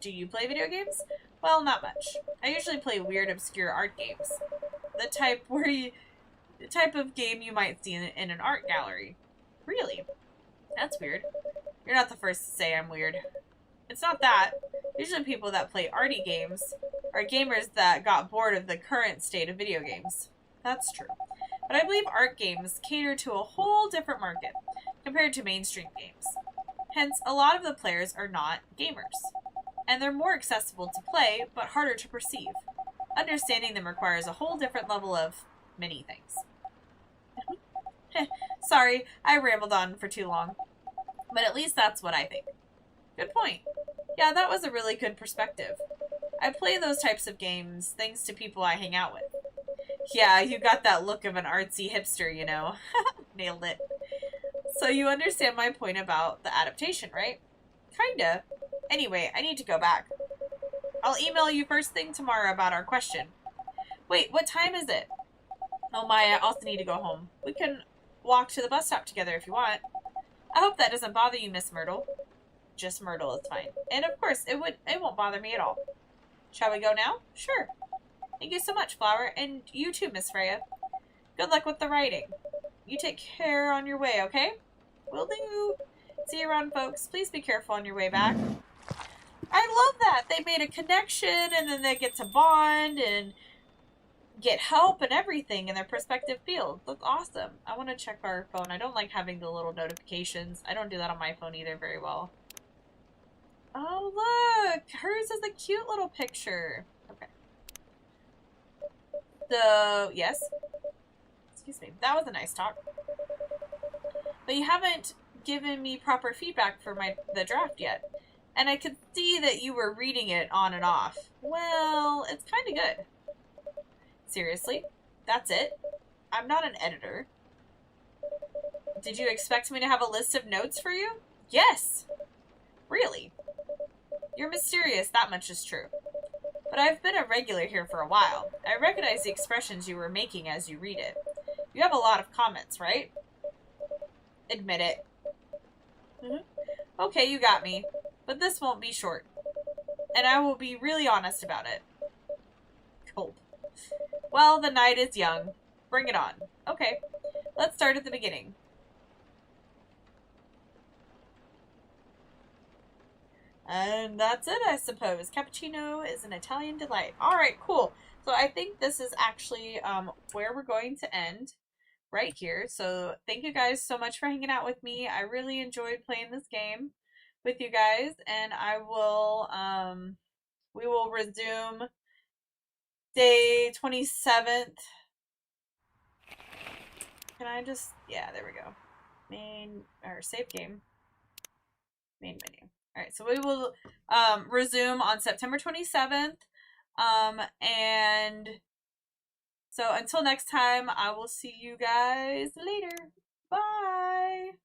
Speaker 1: Do you play video games? Well, not much. I usually play weird, obscure art games. The type of game you might see in an art gallery. Really? That's weird. You're not the first to say I'm weird. It's not that. Usually people that play arty games are gamers that got bored of the current state of video games. That's true. But I believe art games cater to a whole different market compared to mainstream games. Hence, a lot of the players are not gamers. And they're more accessible to play, but harder to perceive. Understanding them requires a whole different level of many things. Sorry, I rambled on for too long. But at least that's what I think. Good point. Yeah, that was a really good perspective. I play those types of games thanks to people I hang out with. Yeah, you got that look of an artsy hipster, you know. Nailed it. So you understand my point about the adaptation, right? Kinda. Anyway, I need to go back. I'll email you first thing tomorrow about our question. Wait, what time is it? Oh my, I also need to go home. We can walk to the bus stop together if you want. I hope that doesn't bother you, Miss Myrtle. Just Myrtle is fine. And of course, it won't bother me at all. Shall we go now? Sure. Thank you so much, Flower. And you too, Miss Freya. Good luck with the writing. You take care on your way, okay? Will do. See you around, folks. Please be careful on your way back. I love that. They made a connection, and then they get to bond and get help and everything in their respective fields. That's awesome. I want to check our phone. I don't like having the little notifications. I don't do that on my phone either very well. Oh, look! Hers is a cute little picture. Okay. So, yes? Excuse me. That was a nice talk. But you haven't given me proper feedback for the draft yet. And I could see that you were reading it on and off. Well, it's kind of good. Seriously? That's it? I'm not an editor. Did you expect me to have a list of notes for you? Yes! Really? You're mysterious, that much is true. But I've been a regular here for a while. I recognize the expressions you were making as you read it. You have a lot of comments, right? Admit it. Okay, you got me. But this won't be short. And I will be really honest about it. Cold. Well, the night is young. Bring it on. Okay, let's start at the beginning. And that's it, I suppose. Cappuccino is an Italian delight. Alright, cool. So I think this is actually where we're going to end. Right here. So thank you guys so much for hanging out with me. I really enjoyed playing this game with you guys. And I will, we will resume day 27th. Can I just, yeah, there we go. Main, or save game. Main menu. Alright, so we will resume on September 27th. And so until next time, I will see you guys later. Bye!